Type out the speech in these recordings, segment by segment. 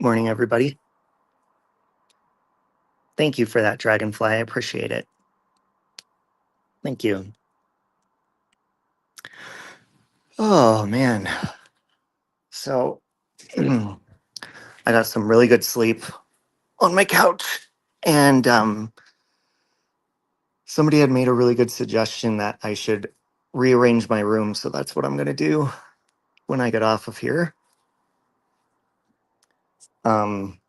Morning, everybody. Thank you for that, Dragonfly. I appreciate it. Thank you. Oh, man. So, I got some really good sleep on my couch, and somebody had made a really good suggestion that I should rearrange my room. So, that's what I'm going to do when I get off of here. Um,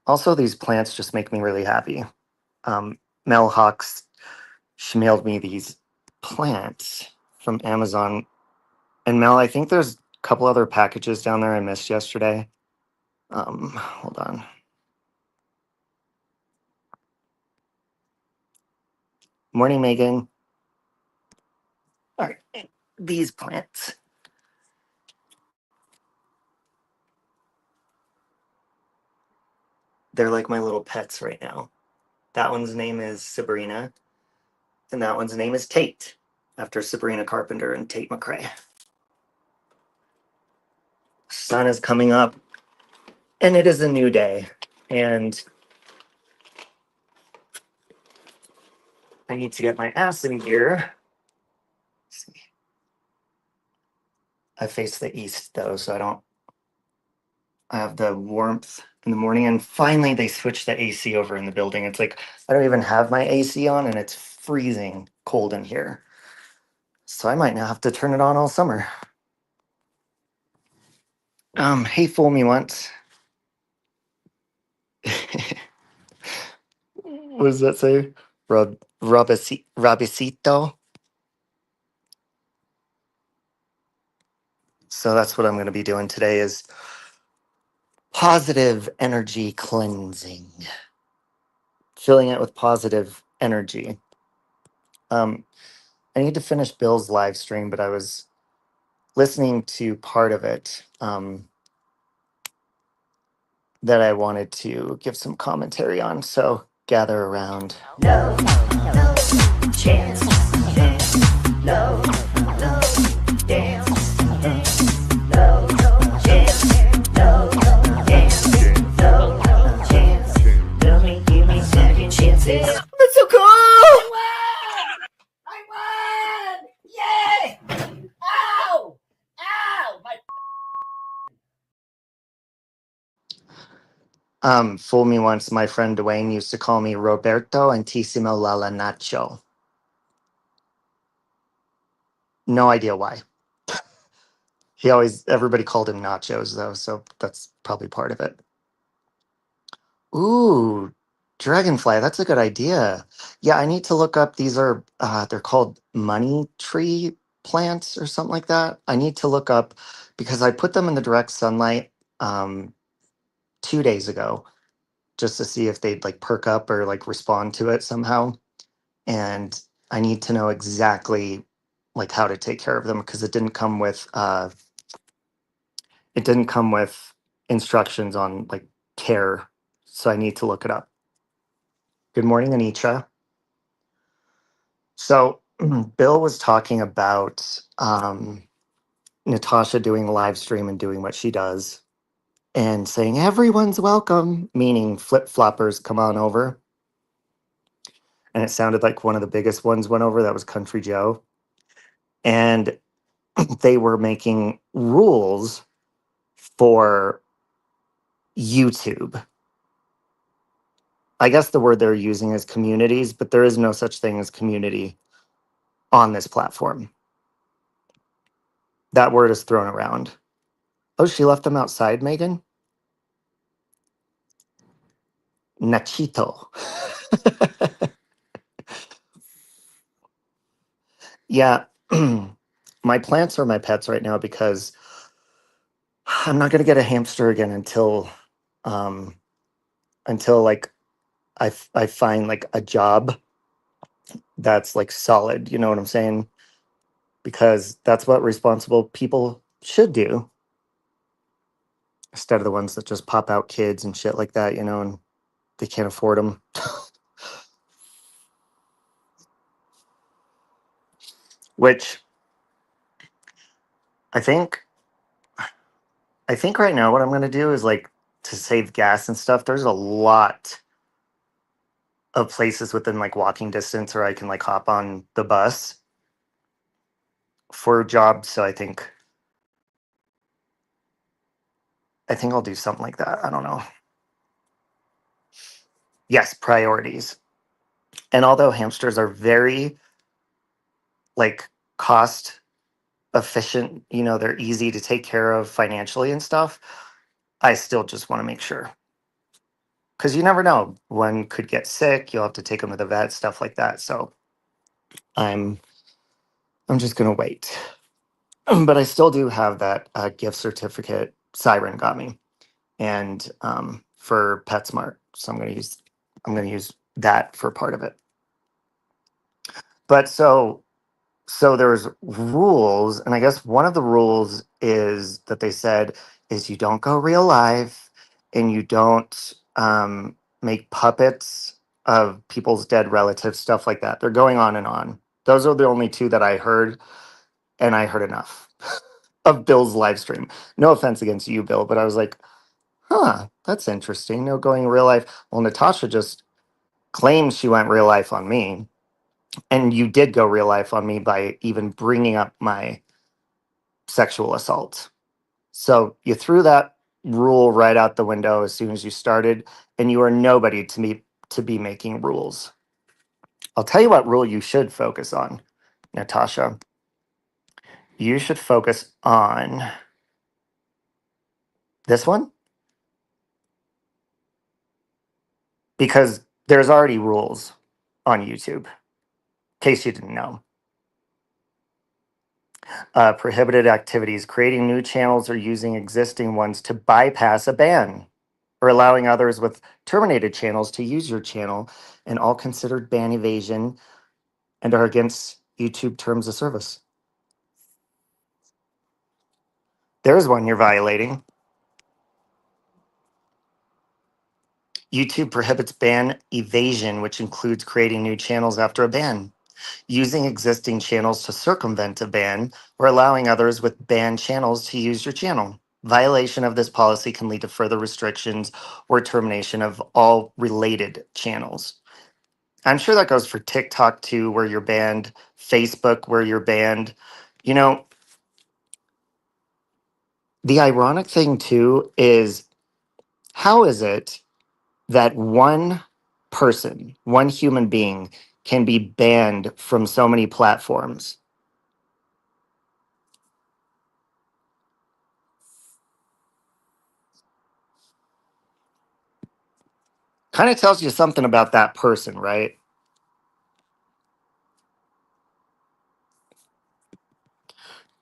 Also, these plants just make me really happy. Mel Hawks, she mailed me these plants from Amazon. And Mel, I think there's a couple other packages down there I missed yesterday. Hold on. Morning, Megan. All right, these plants. They're like my little pets right now. That one's name is Sabrina, and that one's name is Tate, after Sabrina Carpenter and Tate McRae. Sun is coming up, and it is a new day. And I need to get my ass in gear. Let's see. I face the east though, so I have the warmth in the morning. And finally, they switched the AC over in the building. It's like I don't even have my AC on, and it's freezing cold in here. So I might now have to turn it on all summer. Hey, fool me once. What does that say? Robicito. So that's what I'm going to be doing today is positive energy cleansing, filling it with positive energy. I need to finish Bill's live stream, but I was listening to part of it that I wanted to give some commentary on. So gather around. No, no chance. No, no dance. No, no chance. No, no dance. No, no chance. Give me second chances. That's so cool! I won! Yay! Ow! Ow! Fool me once, my friend Dwayne used to call me Roberto Antissimo Lala Nacho. No idea why. Everybody called him Nachos though, so that's probably part of it. Ooh, Dragonfly, that's a good idea. Yeah, I need to look up, they're called money tree plants or something like that. I need to look up because I put them in the direct sunlight um, 2 days ago just to see if they'd like perk up or like respond to it somehow. And I need to know exactly like how to take care of them because it didn't come with instructions on like care. So I need to look it up. Good morning, Anitra. So Bill was talking about Natasha doing a live stream and doing what she does and saying everyone's welcome, meaning flip floppers come on over. And it sounded like one of the biggest ones went over. That was Country Joe. And they were making rules for YouTube. I guess the word they're using is communities, but there is no such thing as community on this platform. That word is thrown around. Oh, she left them outside, Megan? Nachito. Yeah. My plants are my pets right now because I'm not going to get a hamster again um, until like I find like a job that's like solid. You know what I'm saying? Because that's what responsible people should do instead of the ones that just pop out kids and shit like that, and they can't afford them. Which I think I think right now what I'm going to do is like to save gas and stuff. There's a lot of places within like walking distance where I can like hop on the bus for jobs. So I think I'll do something like that. I don't know. Yes, priorities. And although hamsters are very like cost efficient, they're easy to take care of financially and stuff, I still just want to make sure. Because you never know. One could get sick, you'll have to take them to the vet, stuff like that. So I'm I'm just gonna wait. But I still do have that gift certificate Siren got me, and for PetSmart. So I'm gonna use that for part of it. But so there's rules, and I guess one of the rules is that they said is you don't go real life, and you don't make puppets of people's dead relatives, stuff like that. They're going on and on. Those are the only two that I heard, and I heard enough of Bill's live stream. No offense against you, Bill, but I was like, huh, that's interesting. No going real life. Well, Natasha just claims she went real life on me, and you did go real life on me by even bringing up my sexual assault. So you threw that rule right out the window as soon as you started, and you are nobody to be making rules. I'll tell you what rule you should focus on, Natasha. You should focus on this one because there's already rules on YouTube. In case you didn't know, prohibited activities, creating new channels or using existing ones to bypass a ban, or allowing others with terminated channels to use your channel, and all considered ban evasion and are against YouTube terms of service. There's one you're violating. YouTube prohibits ban evasion, which includes creating new channels after a ban, using existing channels to circumvent a ban, or allowing others with banned channels to use your channel. Violation of this policy can lead to further restrictions or termination of all related channels. I'm sure that goes for TikTok too, where you're banned, Facebook, where you're banned. You know, the ironic thing too is how is it that one person, one human being, can be banned from so many platforms? Kind of tells you something about that person, right?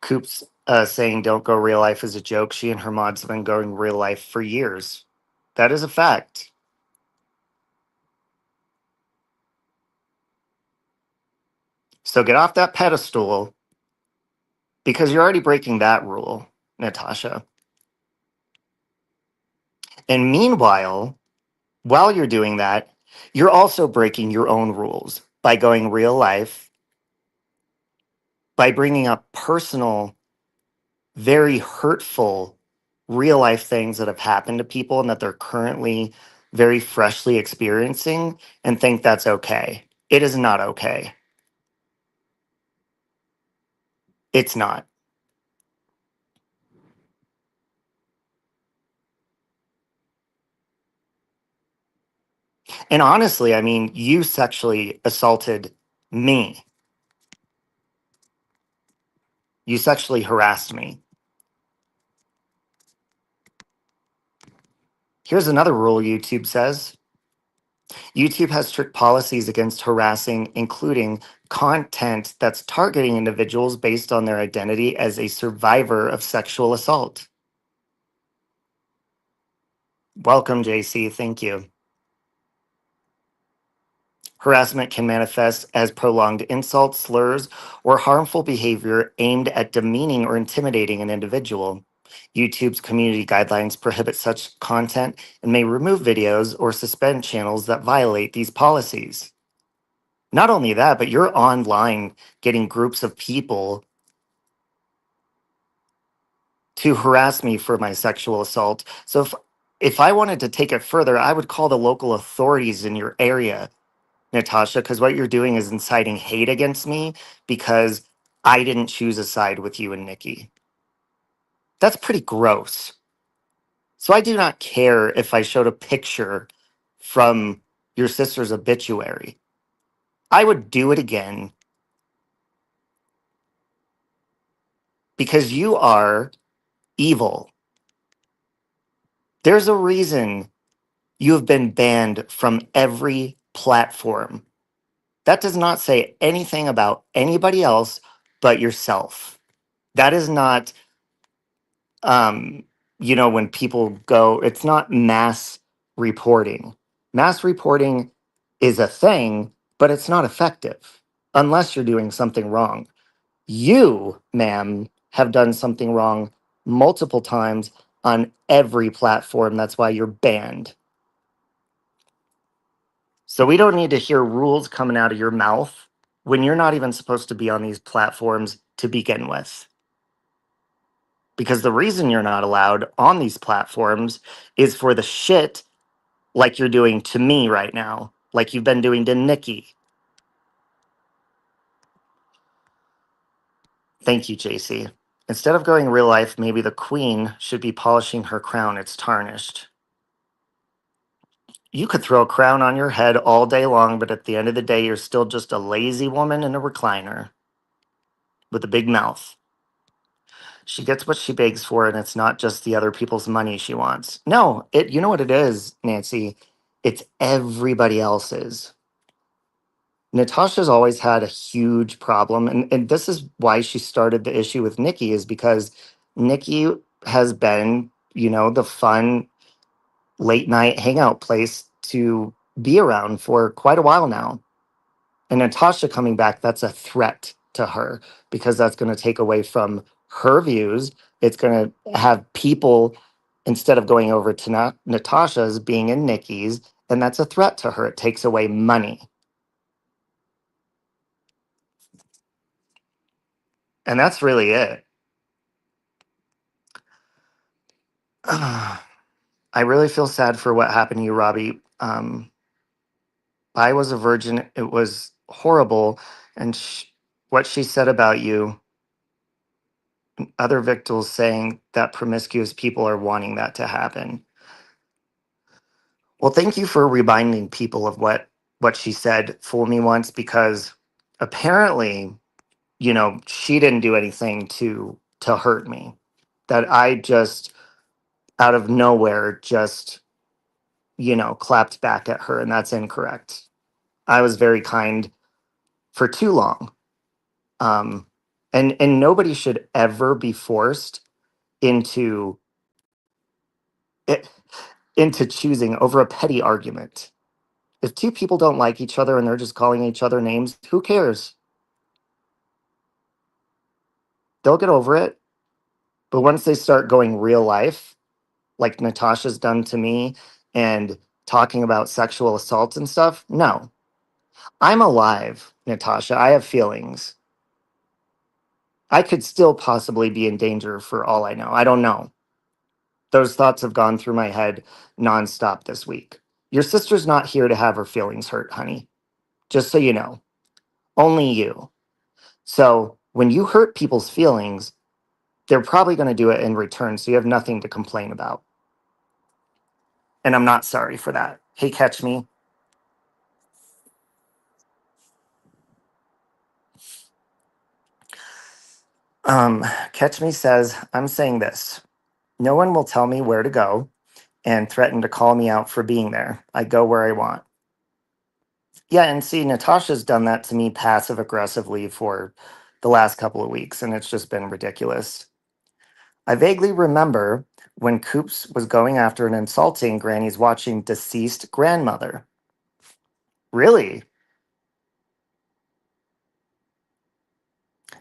Coop's saying don't go real life is a joke. She and her mods have been going real life for years. That is a fact. So get off that pedestal because you're already breaking that rule, Natasha. And meanwhile, while you're doing that, you're also breaking your own rules by going real life, by bringing up personal, very hurtful, real life things that have happened to people and that they're currently very freshly experiencing and think that's okay. It is not okay. It's not. And honestly, I mean, you sexually assaulted me. You sexually harassed me. Here's another rule YouTube says YouTube has strict policies against harassing, including content that's targeting individuals based on their identity as a survivor of sexual assault. Welcome, JC. Thank you. Harassment can manifest as prolonged insults, slurs, or harmful behavior aimed at demeaning or intimidating an individual. YouTube's community guidelines prohibit such content and may remove videos or suspend channels that violate these policies. Not only that, but you're online getting groups of people to harass me for my sexual assault. So if I wanted to take it further, I would call the local authorities in your area, Natasha, because what you're doing is inciting hate against me because I didn't choose a side with you and Nikki. That's pretty gross. So I do not care if I showed a picture from your sister's obituary. I would do it again because you are evil. There's a reason you have been banned from every platform. That does not say anything about anybody else but yourself. That is not, um, when people go, it's not mass reporting. Mass reporting is a thing, but it's not effective unless you're doing something wrong. You, ma'am, have done something wrong multiple times on every platform. That's why you're banned. So we don't need to hear rules coming out of your mouth when you're not even supposed to be on these platforms to begin with. Because the reason you're not allowed on these platforms is for the shit like you're doing to me right now, like you've been doing to Nikki. Thank you, JC. Instead of going real life, maybe the queen should be polishing her crown. It's tarnished. You could throw a crown on your head all day long, but at the end of the day, you're still just a lazy woman in a recliner with a big mouth. She gets what she begs for, and it's not just the other people's money she wants. No, you know what it is, Nancy? It's everybody else's. Natasha's always had a huge problem, and this is why she started the issue with Nikki, is because Nikki has been, the fun late night hangout place to be around for quite a while now. And Natasha coming back, that's a threat to her because that's going to take away from her views. It's going to have people, instead of going over to Natasha's, being in Nikki's, and that's a threat to her. It takes away money. And that's really it. I really feel sad for what happened to you, Robbie. I was a virgin. It was horrible. And what she said about you, other victims saying that promiscuous people are wanting that to happen. Well, thank you for reminding people of what she said. Fool me once, because apparently, she didn't do anything to hurt me. That I just out of nowhere just, clapped back at her, and that's incorrect. I was very kind for too long. Um and nobody should ever be forced into it, into choosing over a petty argument. If two people don't like each other and they're just calling each other names, who cares? They'll get over it. But once they start going real life, like Natasha's done to me, and talking about sexual assaults and stuff, no. I'm alive, Natasha. I have feelings. I could still possibly be in danger for all I know. I don't know. Those thoughts have gone through my head nonstop this week. Your sister's not here to have her feelings hurt, honey. Just so you know. Only you. So when you hurt people's feelings, they're probably going to do it in return. So you have nothing to complain about. And I'm not sorry for that. Hey, catch me. Catch me says, I'm saying this. No one will tell me where to go and threaten to call me out for being there. I go where I want. Yeah, and see, Natasha's done that to me passive aggressively for the last couple of weeks, and it's just been ridiculous. I vaguely remember when Coops was going after and insulting Granny's watching deceased grandmother. Really?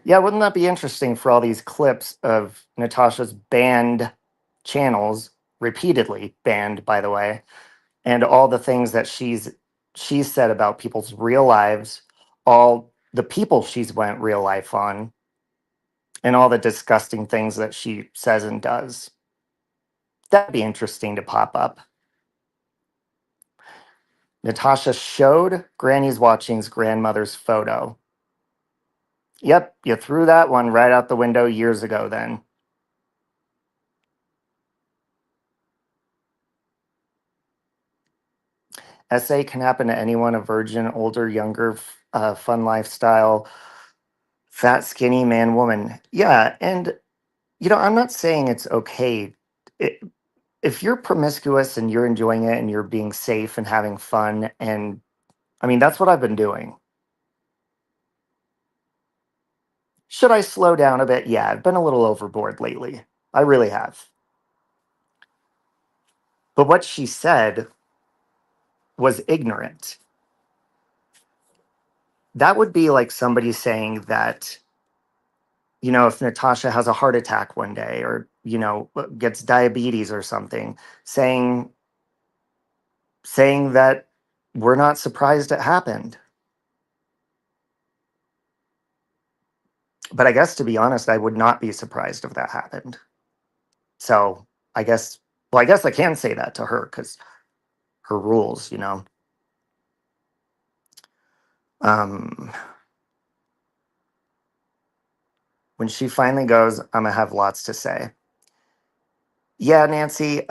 Yeah, wouldn't that be interesting for all these clips of Natasha's banned channels, repeatedly banned, by the way, and all the things that she's said about people's real lives, all the people she's went real life on. and all the disgusting things that she says and does. That'd be interesting to pop up. Natasha showed Granny's Watching's grandmother's photo. Yep, you threw that one right out the window years ago then. SA can happen to anyone, a virgin, older, younger, fun lifestyle, fat, skinny man, woman. Yeah, and I'm not saying it's okay. It, if you're promiscuous and you're enjoying it and you're being safe and having fun, and I mean, that's what I've been doing. Should I slow down a bit? Yeah, I've been a little overboard lately. I really have. But what she said was ignorant. That would be like somebody saying that, if Natasha has a heart attack one day or, gets diabetes or something, saying that we're not surprised it happened. But I guess, to be honest, I would not be surprised if that happened. So I guess, I guess I can say that to her because her rules. Um, when she finally goes, I'm gonna have lots to say. Yeah, Nancy.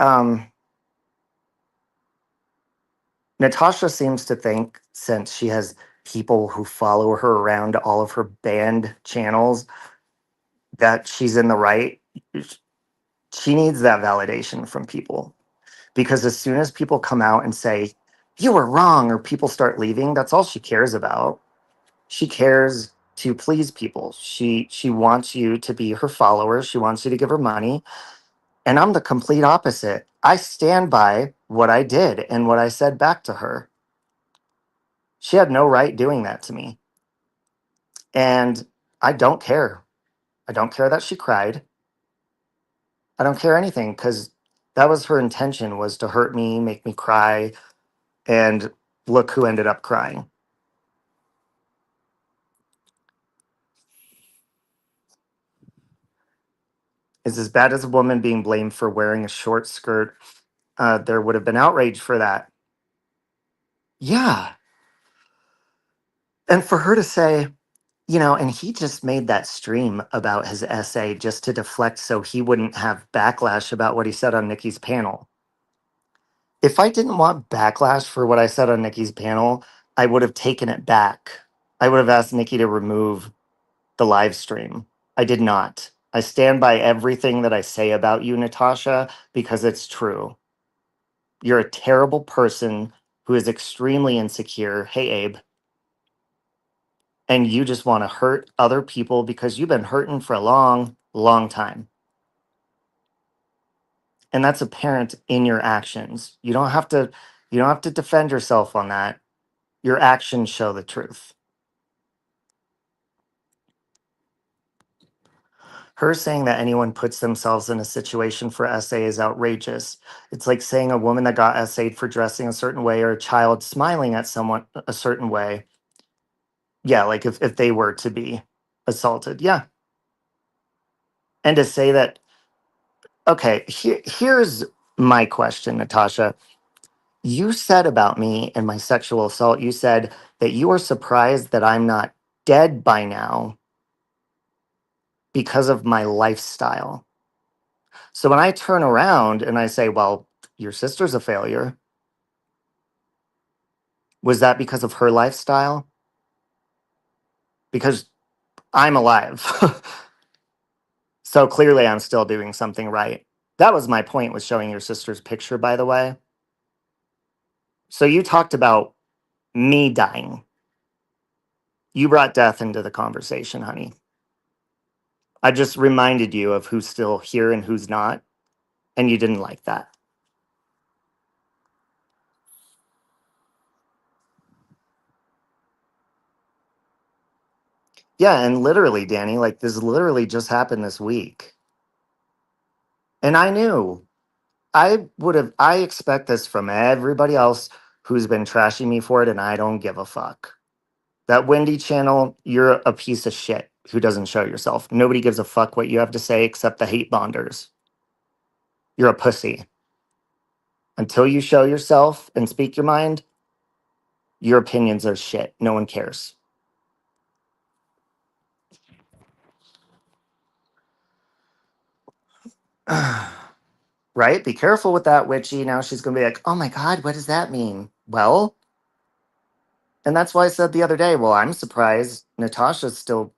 Natasha seems to think, since she has people who follow her around all of her banned channels, that she's in the right. She needs that validation from people, because as soon as people come out and say you were wrong, or people start leaving, that's all she cares about. She cares to please people. She wants you to be her followers. She wants you to give her money. And I'm the complete opposite. I stand by what I did and what I said back to her. She had no right doing that to me. And I don't care. I don't care that she cried. I don't care anything, because that was her intention, was to hurt me, make me cry. And look who ended up crying. Is as bad as a woman being blamed for wearing a short skirt. There would have been outrage for that. Yeah. And for her to say, and he just made that stream about his essay just to deflect so he wouldn't have backlash about what he said on Nikki's panel. If I didn't want backlash for what I said on Nikki's panel, I would have taken it back. I would have asked Nikki to remove the live stream. I did not. I stand by everything that I say about you, Natasha, because it's true. You're a terrible person who is extremely insecure. Hey, Abe. And you just want to hurt other people because you've been hurting for a long, long time. And that's apparent in your actions. You don't have to defend yourself on that. Your actions show the truth. Her saying that anyone puts themselves in a situation for essay is outrageous. It's like saying a woman that got essayed for dressing a certain way, or a child smiling at someone a certain way. Yeah, like if they were to be assaulted. Yeah. And to say that, okay, here's my question, Natasha. You said about me and my sexual assault, you said that you are surprised that I'm not dead by now because of my lifestyle. So when I turn around and I say, well, your sister's a failure, was that because of her lifestyle? Because I'm alive. So clearly I'm still doing something right. That was my point with showing your sister's picture, by the way. So you talked about me dying. You brought death into the conversation, honey. I just reminded you of who's still here and who's not, and you didn't like that. Yeah, and literally, Danny, like this literally just happened this week. And I knew. I expect this from everybody else who's been trashing me for it, and I don't give a fuck. That Wendy channel, you're a piece of shit. who doesn't show yourself. Nobody gives a fuck what you have to say except the hate bonders. You're a pussy. Until you show yourself and speak your mind, your opinions are shit. No one cares. Right? Be careful with that, witchy. Now she's going to be like, oh my God, what does that mean? Well, and that's why I said the other day, well, I'm surprised Natasha's still,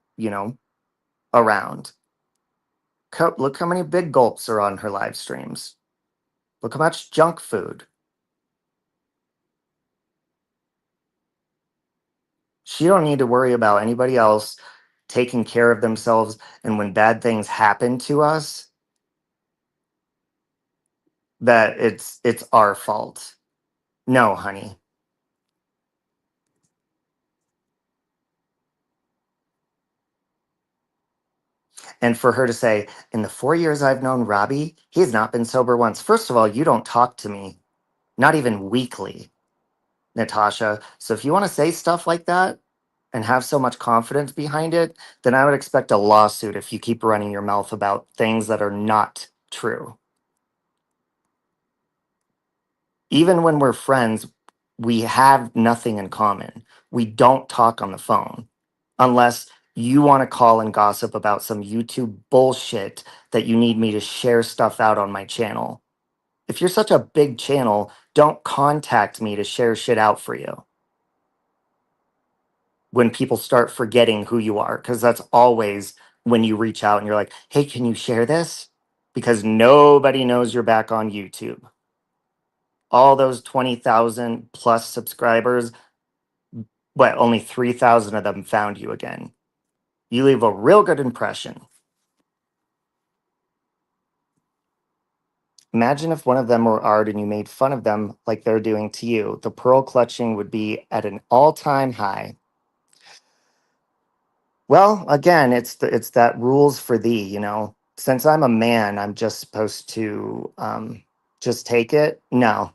around. Look how many big gulps are on her live streams. Look how much junk food. She don't need to worry about anybody else taking care of themselves. And when bad things happen to us, that it's our fault. No, honey. And for her to say, in the 4 years I've known Robbie, he's not been sober once. First of all, you don't talk to me, not even weekly, Natasha. So if you want to say stuff like that and have so much confidence behind it, then I would expect a lawsuit if you keep running your mouth about things that are not true. Even when we're friends, we have nothing in common. We don't talk on the phone unless you want to call and gossip about some YouTube bullshit that you need me to share stuff out on my channel. If you're such a big channel, don't contact me to share shit out for you when people start forgetting who you are, because that's always when you reach out and you're like, hey, can you share this? Because nobody knows you're back on YouTube. All those 20,000 plus subscribers, but only 3,000 of them found you again. You leave a real good impression. Imagine if one of them were art and you made fun of them like they're doing to you. The pearl clutching would be at an all-time high. Well, again, it's that rules for thee, Since I'm a man, I'm just supposed to just take it. No,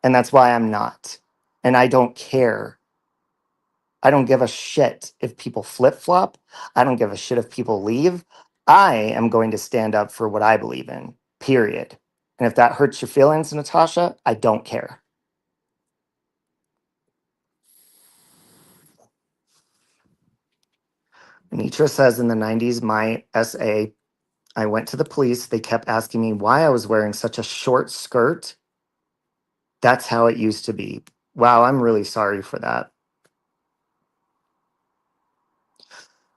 and that's why I'm not, and I don't care. I don't give a shit if people flip flop. I don't give a shit if people leave. I am going to stand up for what I believe in. Period. And if that hurts your feelings, Natasha, I don't care. Nitra says in the 90s, my SA, I went to the police. They kept asking me why I was wearing such a short skirt. That's how it used to be. Wow, I'm really sorry for that.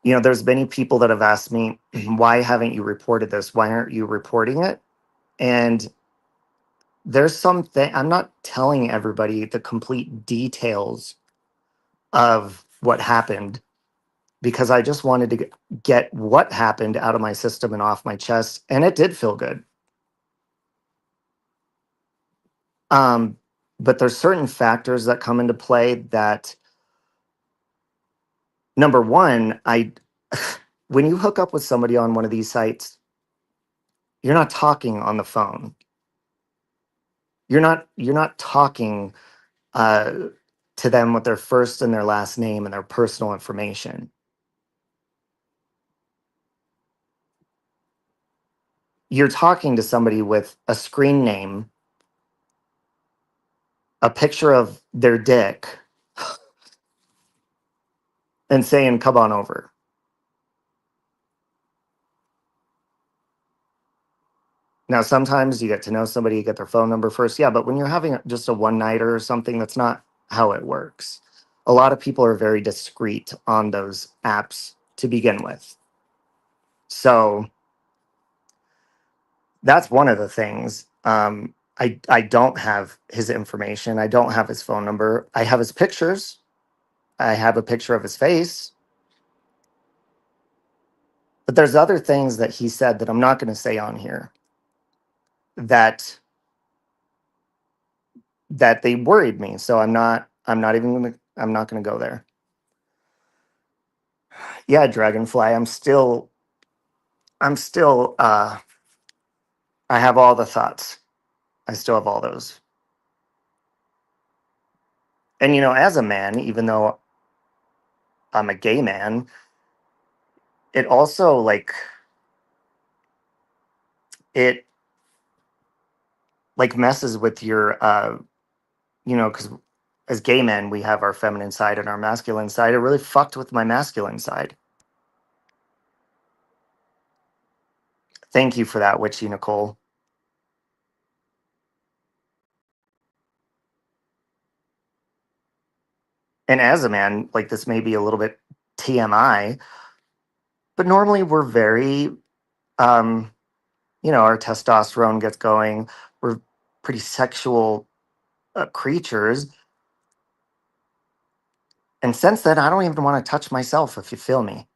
There's many people that have asked me, why haven't you reported this? Why aren't you reporting it? And there's something, I'm not telling everybody the complete details of what happened because I just wanted to get what happened out of my system and off my chest. And it did feel good. Um, but there's certain factors that come into play that, number one, when you hook up with somebody on one of these sites, you're not talking on the phone. You're not talking uh, to them with their first and their last name and their personal information. You're talking to somebody with a screen name, a picture of their dick, and saying, come on over. Now, sometimes you get to know somebody, you get their phone number first. Yeah, but when you're having just a one nighter or something, that's not how it works. A lot of people are very discreet on those apps to begin with. So that's one of the things. I don't have his information. I don't have his phone number. I have his pictures. I have a picture of his face. But there's other things that he said that I'm not going to say on here that they worried me. So I'm not gonna go there. Yeah, Dragonfly, I'm still I have all the thoughts. I still have all those. And as a man, even though I'm a gay man, it also it messes with your because as gay men we have our feminine side and our masculine side. It really fucked with my masculine side. Thank you for that, witchy Nicole. And as a man, like, this may be a little bit TMI, but normally we're very um our testosterone gets going. We're pretty sexual creatures. And since then, I don't even want to touch myself, if you feel me.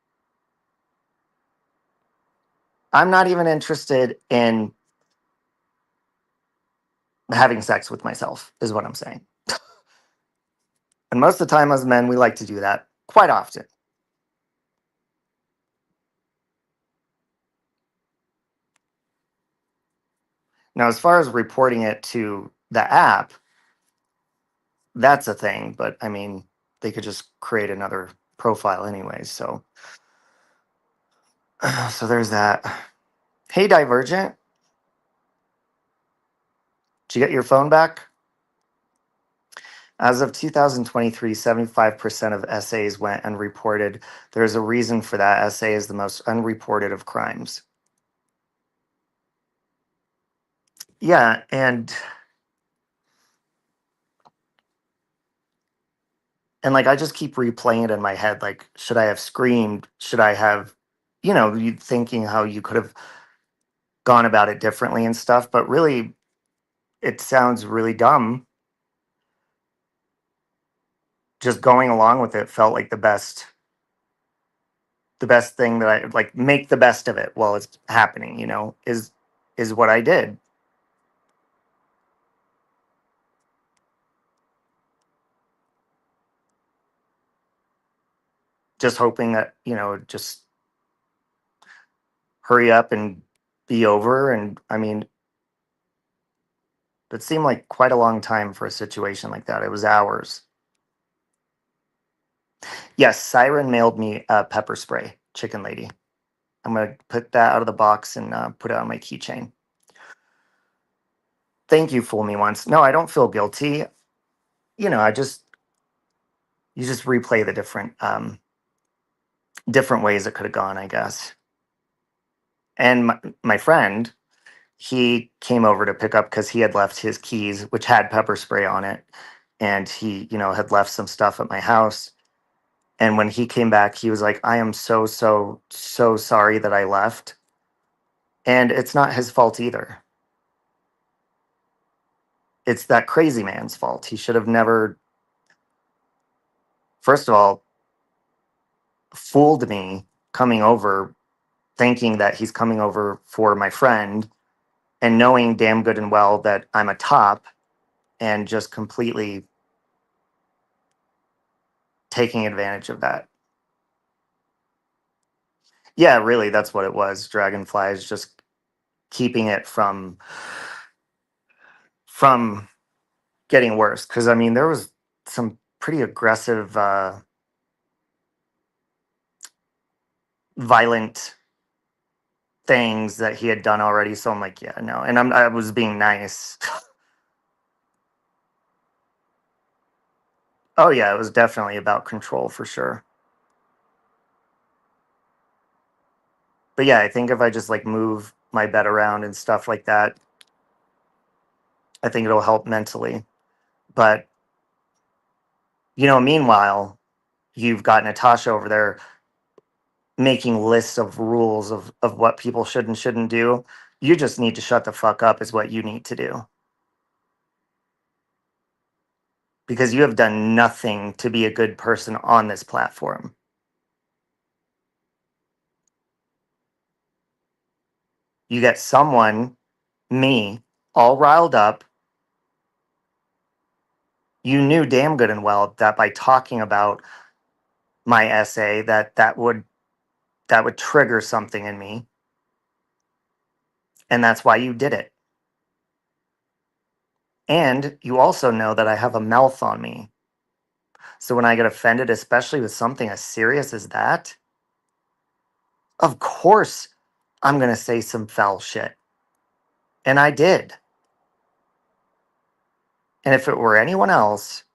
I'm not even interested in having sex with myself, is what I'm saying. And most of the time, as men, we like to do that quite often. Now, as far as reporting it to the app, that's a thing. But I mean, they could just create another profile anyway. So, so there's that. Hey, Divergent, did you get your phone back? As of 2023, 75% of essays went unreported. There's a reason for that. Essay is the most unreported of crimes. Yeah, and like I just keep replaying it in my head. Like, should I have screamed? Should I have, you thinking how you could have gone about it differently and stuff. But really, it sounds really dumb. Just going along with it felt like the best thing that I like. Make the best of it while it's happening. Is what I did. Just hoping that just hurry up and be over. And I mean, it seemed like quite a long time for a situation like that. It was hours. Yes, Siren mailed me a pepper spray, chicken lady. I'm gonna put that out of the box and put it on my keychain. Thank you, fool me once. No, I don't feel guilty. I just you just replay the different ways it could have gone, I guess. And my friend, he came over to pick up because he had left his keys, which had pepper spray on it, and he had left some stuff at my house. And when he came back, he was like, I am so, so, so sorry that I left. And it's not his fault either. It's that crazy man's fault. He should have never, first of all, fooled me coming over, thinking that he's coming over for my friend and knowing damn good and well that I'm a top, and just completely taking advantage of that. Yeah, really, that's what it was. Dragonfly is just keeping it from getting worse. Because I mean, there was some pretty aggressive, violent things that he had done already. So I'm like, yeah, no. And I was being nice. Oh yeah, it was definitely about control for sure. But yeah, I think if I just like move my bed around and stuff like that, I think it'll help mentally. But meanwhile, you've got Natasha over there making lists of rules of what people should and shouldn't do. You just need to shut the fuck up, is what you need to do. Because you have done nothing to be a good person on this platform. You get someone, me, all riled up. You knew damn good and well that by talking about my essay that would trigger something in me, and that's why you did it. And you also know that I have a mouth on me. So when I get offended, especially with something as serious as that, Of course, I'm going to say some foul shit. And I did. And if it were anyone else,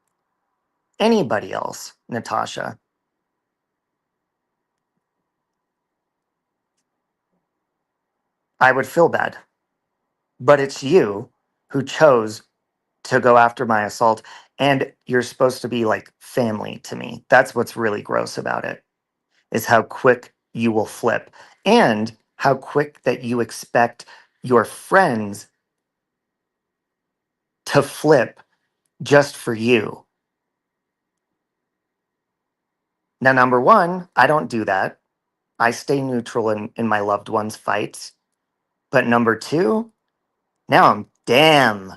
anybody else, Natasha, I would feel bad. But it's you who chose to go after my assault. And you're supposed to be like family to me. That's what's really gross about it, is how quick you will flip and how quick that you expect your friends to flip just for you. Now, number one, I don't do that. I stay neutral in my loved ones' fights. But number two, now I'm damn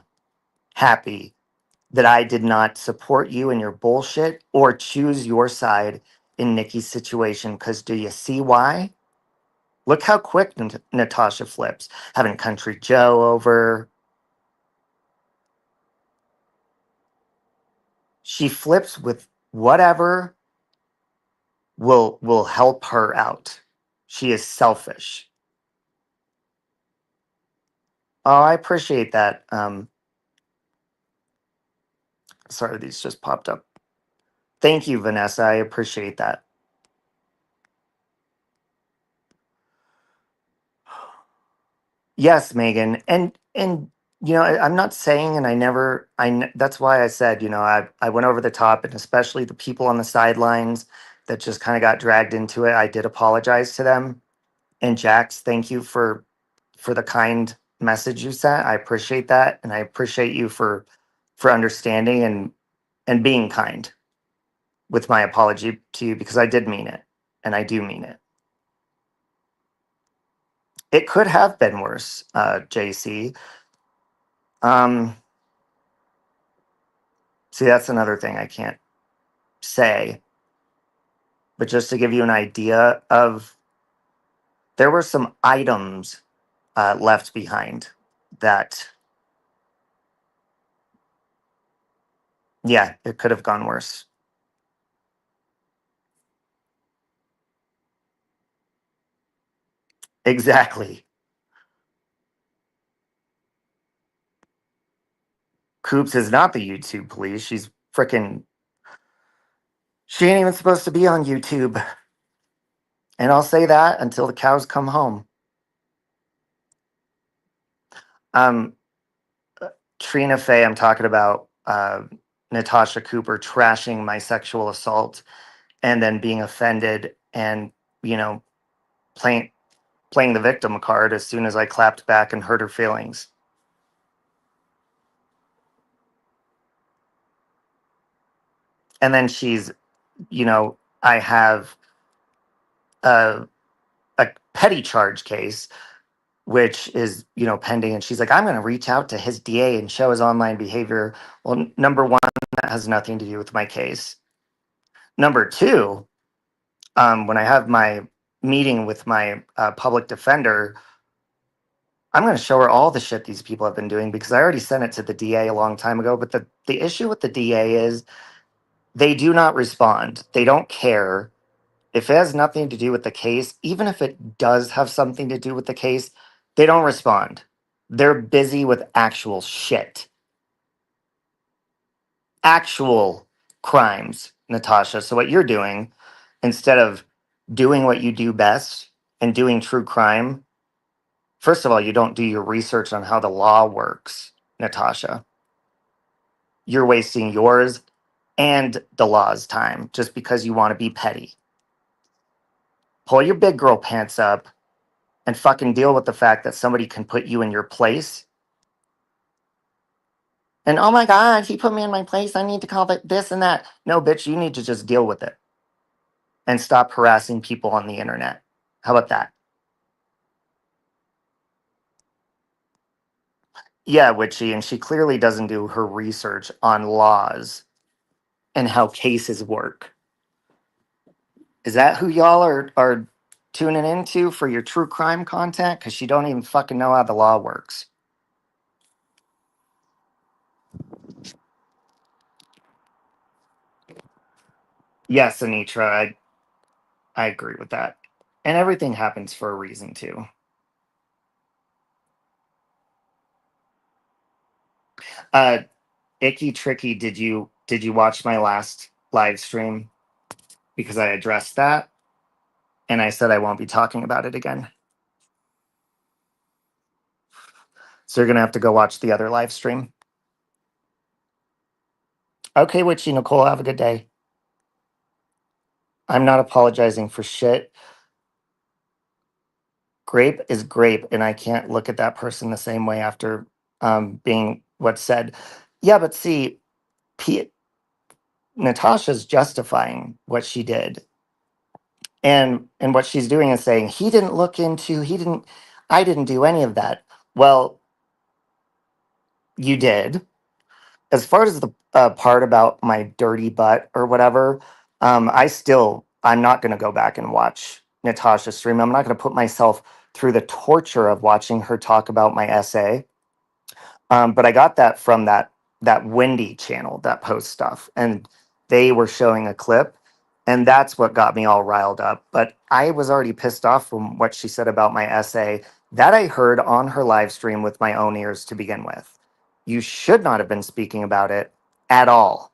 happy that I did not support you in your bullshit or choose your side in Nikki's situation. Because do you see why? Look how quick Natasha flips. Having Country Joe over. She flips with whatever will help her out. She is selfish. Oh, I appreciate that. Sorry, these just popped up. Thank you, Vanessa. I appreciate that. Yes, Megan. And you know, I'm not saying, and I never, that's why I said, you know, I went over the top, and especially the people on the sidelines that just kind of got dragged into it. I did apologize to them. And Jax, thank you for the kind message you sent. I appreciate that, and I appreciate you for understanding and being kind with my apology to you, because I did mean it, and I do mean it. It could have been worse, JC. Um, See, that's another thing I can't say, but just to give you an idea of, there were some items left behind that, yeah, it could have gone worse. Exactly. Coops is not the YouTube police. She's freaking, she ain't even supposed to be on YouTube. And I'll say that until the cows come home. Um, Trina Fay, I'm talking about Natasha Cooper trashing my sexual assault and then being offended and, you know, playing the victim card as soon as I clapped back and hurt her feelings. And then she's, you know, I have a, a petty charge case, which is, you know, pending. And she's like, I'm going to reach out to his DA and show his online behavior. Well, number one, that has nothing to do with my case. Number two, when I have my meeting with my public defender, I'm going to show her all the shit these people have been doing, because I already sent it to the DA a long time ago. But the issue with the DA is they do not respond. They don't care. If it has nothing to do with the case, even if it does have something to do with the case, they don't respond. They're busy with actual shit, actual crimes, Natasha. So, what you're doing, instead of doing what you do best and doing true crime, first of all, you don't do your research on how the law works, Natasha. You're wasting yours and the law's time just because you want to be petty. Pull your big girl pants up and fucking deal with the fact that somebody can put you in your place. And oh my God, he put me in my place. I need to call it this and that. No, bitch, you need to just deal with it and stop harassing people on the internet. How about that? Yeah, Witchy, and she clearly doesn't do her research on laws and how cases work. Is that who y'all are tuning into for your true crime content? Because she don't even fucking know how the law works. Yes, Anitra, I agree with that. And everything happens for a reason too. Uh, Icky Tricky, did you watch my last live stream? Because I addressed that and I said I won't be talking about it again. So you're gonna have to go watch the other live stream. Okay, Witchy Nicole, have a good day. I'm not apologizing for shit. Grape is grape, and I can't look at that person the same way after being what's said. Yeah, but see, P- Natasha's justifying what she did, and what she's doing is saying he didn't look into, he didn't, I didn't do any of that. Well, you did. As far as the part about my dirty butt or whatever, I'm not going to go back and watch Natasha's stream. I'm not going to put myself through the torture of watching her talk about my essay. But I got that from that Wendy channel that posts stuff, and they were showing a clip, and that's what got me all riled up. But I was already pissed off from what she said about my essay that I heard on her live stream with my own ears to begin with. You should not have been speaking about it at all,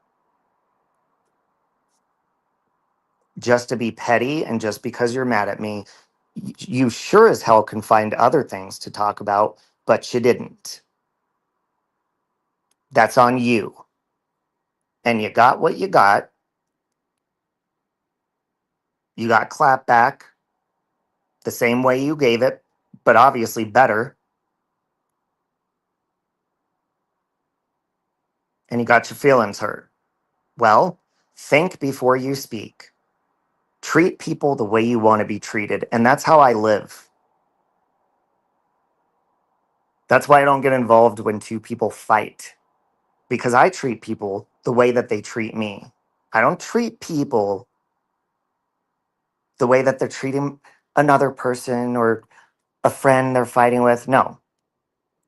just to be petty and just because you're mad at me. You sure as hell can find other things to talk about, but you didn't. That's on you. And you got what you got. You got clapped back the same way you gave it, but obviously better. And you got your feelings hurt. Well, think before you speak. Treat people the way you want to be treated. And that's how I live. That's why I don't get involved when two people fight, because I treat people the way that they treat me. I don't treat people the way that they're treating another person or a friend they're fighting with. No,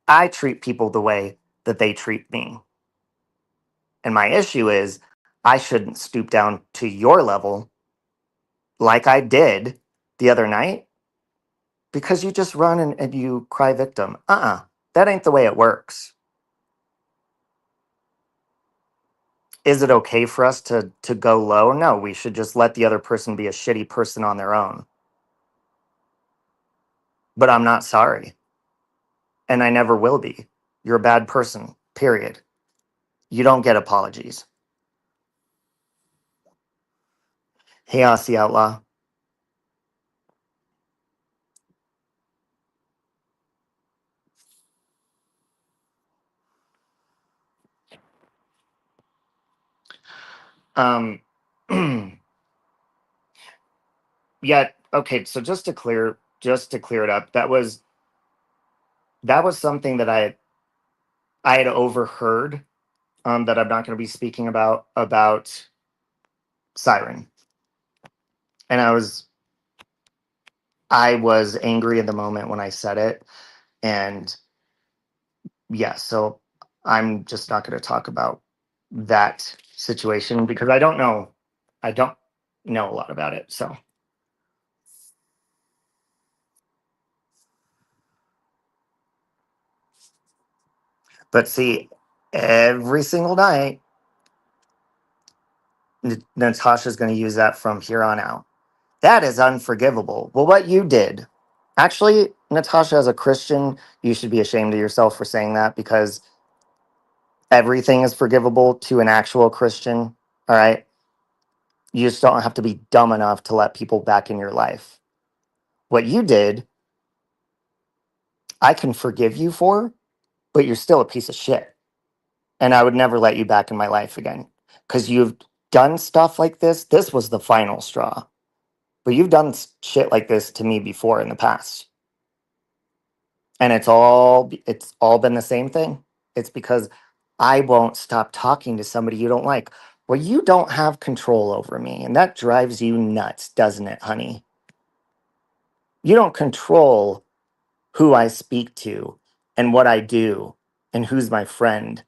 I treat people the way that they treat me. And my issue is I shouldn't stoop down to your level like I did the other night because you just run and you cry victim. That ain't the way it works. Is it okay for us to go low? No, we should just let the other person be a shitty person on their own. But I'm not sorry. And I never will be. You're a bad person, period. You don't get apologies. Hey, Aussie Outlaw. Um, yeah, okay, so just to clear it up, that was something that I had overheard, that I'm not going to be speaking about Siren. And I was angry in the moment when I said it. And yeah, so I'm just not going to talk about that situation because I don't know a lot about it. So, but see, every single night, Natasha's going to use that from here on out. That is unforgivable. Well, what you did, actually, Natasha, as a Christian, you should be ashamed of yourself for saying that because everything is forgivable to an actual Christian. All right. You just don't have to be dumb enough to let people back in your life. What you did, I can forgive you for, but you're still a piece of shit. And I would never let you back in my life again because you've done stuff like this. This was the final straw, but you've done shit like this to me before in the past. And it's all been the same thing. It's because I won't stop talking to somebody you don't like. Well, you don't have control over me, and that drives you nuts, doesn't it, honey? You don't control who I speak to and what I do and who's my friend.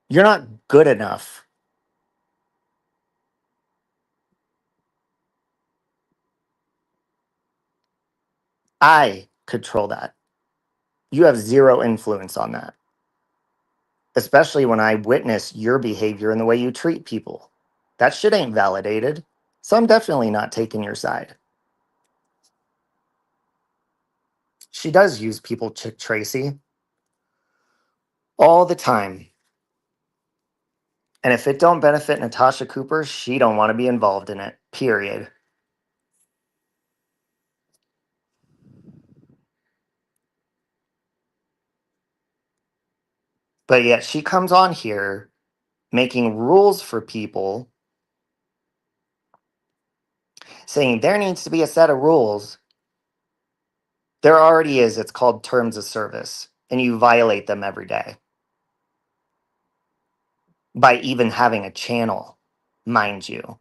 You're not good enough. I control that. You have zero influence on that, especially when I witness your behavior and the way you treat people. That shit ain't validated. So I'm definitely not taking your side. She does use people, Chick Tracy, all the time. And if it don't benefit Natasha Cooper, she don't want to be involved in it. Period. But yet she comes on here making rules for people, saying there needs to be a set of rules. There already is. It's called terms of service, and you violate them every day by even having a channel, mind you.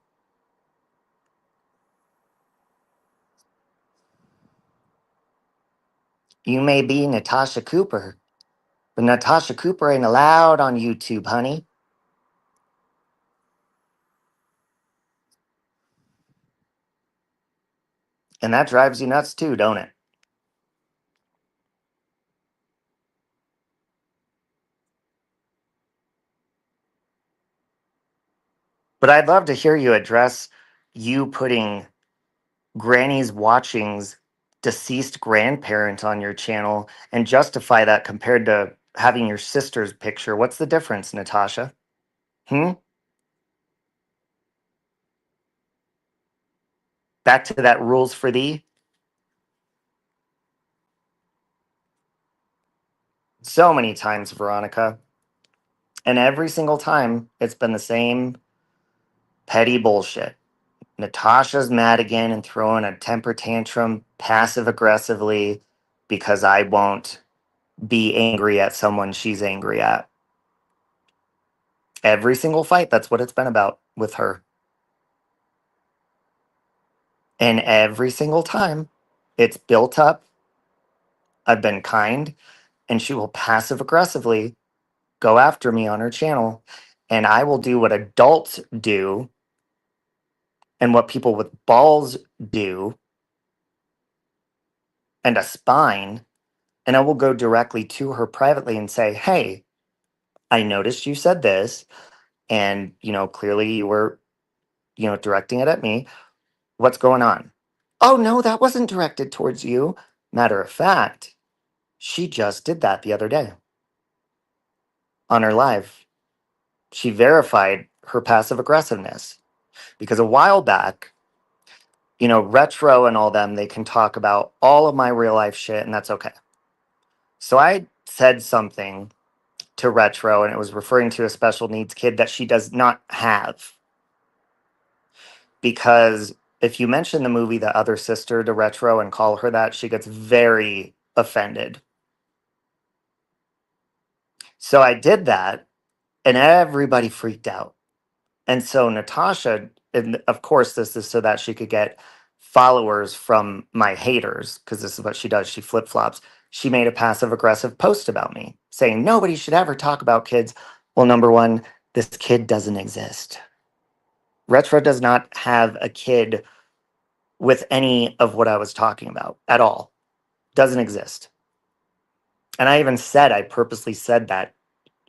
You may be Natasha Cooper, but Natasha Cooper ain't allowed on YouTube, honey. And that drives you nuts too, don't it? But I'd love to hear you address you putting Granny's Watching's deceased grandparent on your channel and justify that compared to having your sister's picture. What's the difference, Natasha? Hmm? Back to that rules for thee. So many times, Veronica. And every single time, it's been the same petty bullshit. Natasha's mad again and throwing a temper tantrum passive aggressively because I won't be angry at someone she's angry at. Every single fight, that's what it's been about with her. And every single time, it's built up. I've been kind, and she will passive aggressively go after me on her channel. And I will do what adults do and what people with balls do and a spine. And I will go directly to her privately and say, hey, I noticed you said this. And, clearly you were, directing it at me. What's going on? Oh, no, that wasn't directed towards you. Matter of fact, she just did that the other day on her live. She verified her passive aggressiveness because a while back, Retro and all them, they can talk about all of my real life shit, and that's okay. So I said something to Retro, and it was referring to a special needs kid that she does not have. Because if you mention the movie The Other Sister to Retro and call her that, she gets very offended. So I did that, and everybody freaked out. And so Natasha, and of course, this is so that she could get followers from my haters, because this is what she does. She flip flops. She made a passive aggressive post about me saying nobody should ever talk about kids. Well, number one, this kid doesn't exist. Retro does not have a kid with any of what I was talking about at all. Doesn't exist. And I even said, I purposely said that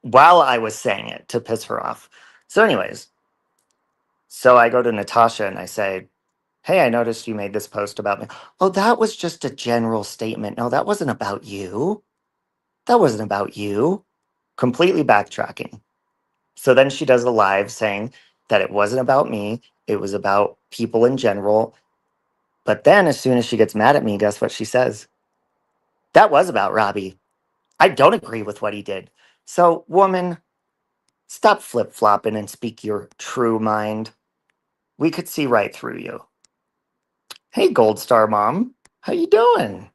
while I was saying it to piss her off. So, anyways, so I go to Natasha and I say, hey, I noticed you made this post about me. Oh, that was just a general statement. No, that wasn't about you. That wasn't about you. Completely backtracking. So then she does a live saying that it wasn't about me. It was about people in general. But then as soon as she gets mad at me, guess what she says? That was about Robbie. I don't agree with what he did. So, woman, stop flip flopping and speak your true mind. We could see right through you. Hey, Gold Star Mom, how you doing?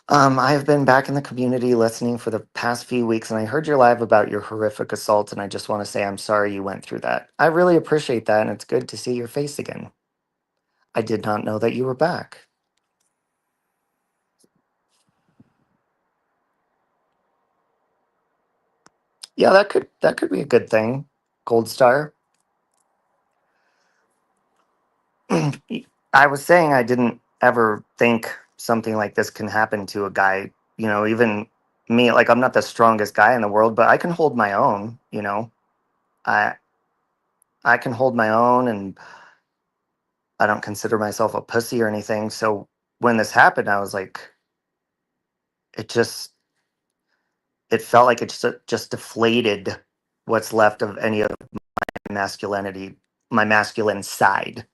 I have been back in the community listening for the past few weeks, and I heard your live about your horrific assault, and I just want to say I'm sorry you went through that. I really appreciate that, and it's good to see your face again. I did not know that you were back. Yeah, that could be a good thing, Gold Star. I was saying I didn't ever think something like this can happen to a guy, even me, like I'm not the strongest guy in the world, but I can hold my own, I I can hold my own, and I don't consider myself a pussy or anything. So when this happened, I was like, it just it felt like it just deflated what's left of any of masculinity, my masculine side.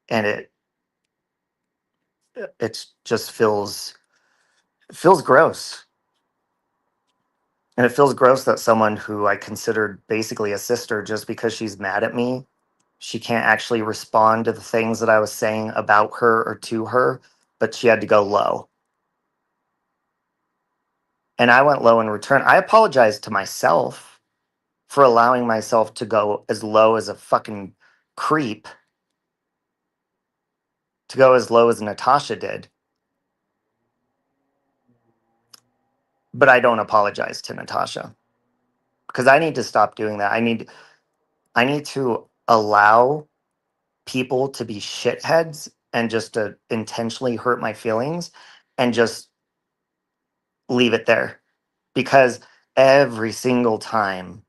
And it just feels gross. And it feels gross that someone who I considered basically a sister, just because she's mad at me, she can't actually respond to the things that I was saying about her or to her, but she had to go low. And I went low in return. I apologized to myself for allowing myself to go as low as a fucking creep, to go as low as Natasha did. But I don't apologize to Natasha, because I need to stop doing that. I need to allow people to be shitheads and just to intentionally hurt my feelings and just leave it there. Because every single time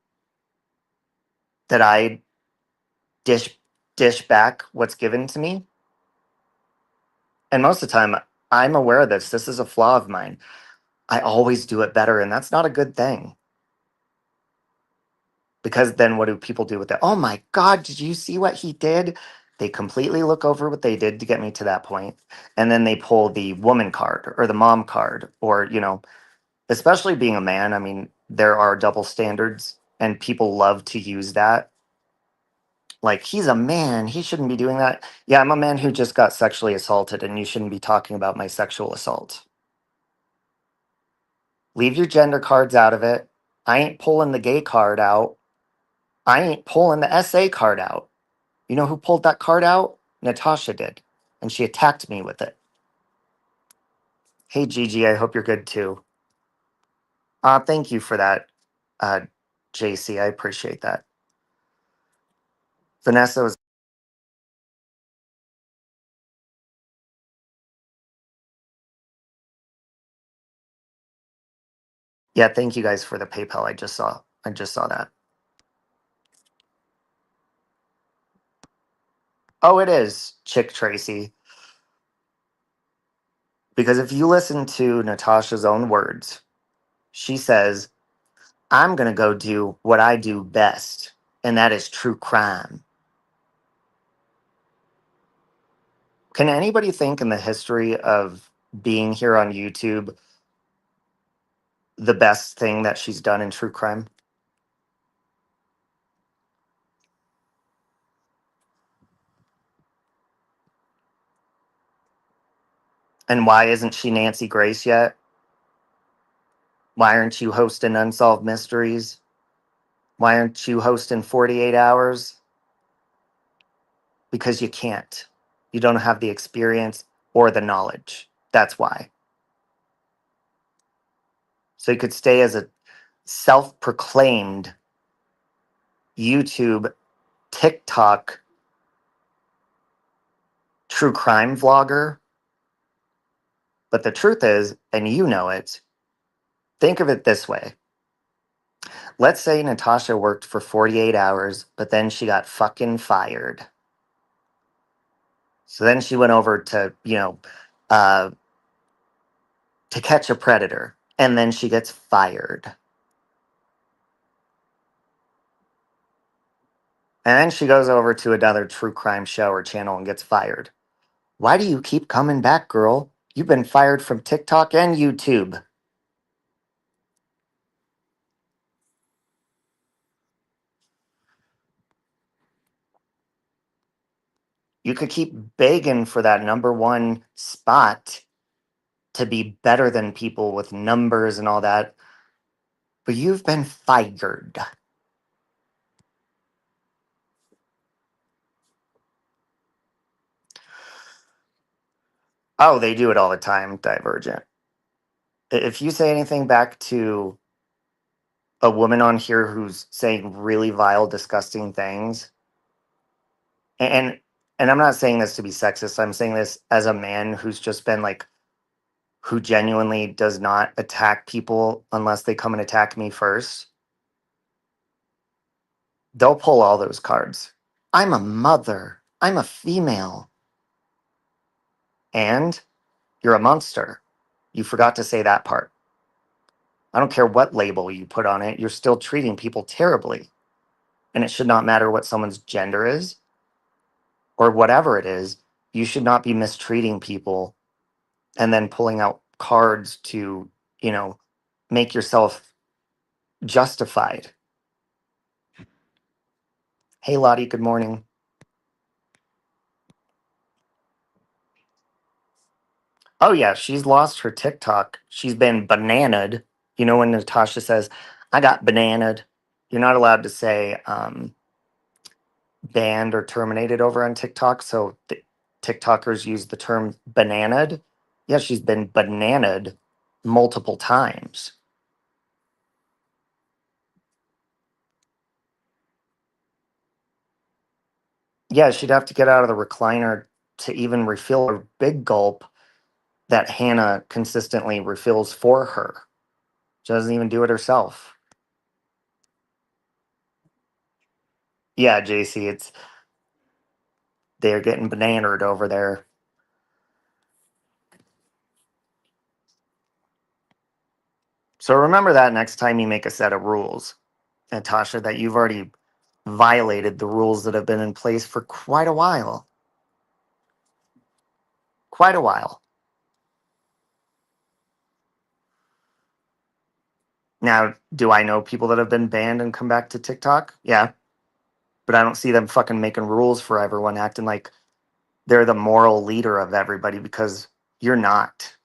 that I dish dish back what's given to me, and most of the time I'm aware of this is a flaw of mine, I always do it better, and that's not a good thing. Because then what do people do with it? Oh my God, did you see what he did? They completely look over what they did to get me to that point. And then they pull the woman card or the mom card, or, especially being a man. I mean, there are double standards and people love to use that. Like, he's a man, he shouldn't be doing that. Yeah, I'm a man who just got sexually assaulted, and you shouldn't be talking about my sexual assault. Leave your gender cards out of it. I ain't pulling the gay card out. I ain't pulling the SA card out. You know who pulled that card out? Natasha did. And she attacked me with it. Hey, Gigi, I hope you're good too. Thank you for that, uh, JC. I appreciate that. Vanessa was, yeah, thank you guys for the PayPal. I just saw that. Oh, it is Chick Tracy. Because if you listen to Natasha's own words, she says, I'm going to go do what I do best, and that is true crime. Can anybody think in the history of being here on YouTube the best thing that she's done in true crime? And why isn't she Nancy Grace yet? Why aren't you hosting Unsolved Mysteries? Why aren't you hosting 48 Hours? Because you can't. You don't have the experience or the knowledge. That's why. So you could stay as a self proclaimed YouTube, TikTok, true crime vlogger. But the truth is, and you know it, think of it this way. Let's say Natasha worked for 48 hours, but then she got fucking fired. So then she went over to, uh, to catch a predator, and then she gets fired. And then she goes over to another true crime show or channel and gets fired. Why do you keep coming back, girl? You've been fired from TikTok and YouTube. You could keep begging for that number one spot to be better than people with numbers and all that, but you've been fired. Oh, they do it all the time, Divergent. If you say anything back to a woman on here who's saying really vile, disgusting things, and and I'm not saying this to be sexist. I'm saying this as a man who's just been like, who genuinely does not attack people unless they come and attack me first. They'll pull all those cards. I'm a mother. I'm a female. And you're a monster. You forgot to say that part. I don't care what label you put on it, you're still treating people terribly. And it should not matter what someone's gender is or whatever it is. You should not be mistreating people and then pulling out cards to, you know, make yourself justified. Hey, Lottie, good morning. Oh, yeah, she's lost her TikTok. She's been bananaed. You know, when Natasha says, I got bananaed, you're not allowed to say banned or terminated over on TikTok. So the TikTokers use the term bananaed. Yeah, she's been bananaed multiple times. Yeah, she'd have to get out of the recliner to even refill her big gulp that Hannah consistently refills for her. She doesn't even do it herself. Yeah, JC, it's they're getting bananaed over there. So remember that next time you make a set of rules, Natasha, that you've already violated the rules that have been in place for quite a while. Quite a while. Now, do I know people that have been banned and come back to TikTok? Yeah. But I don't see them fucking making rules for everyone, acting like they're the moral leader of everybody, because you're not.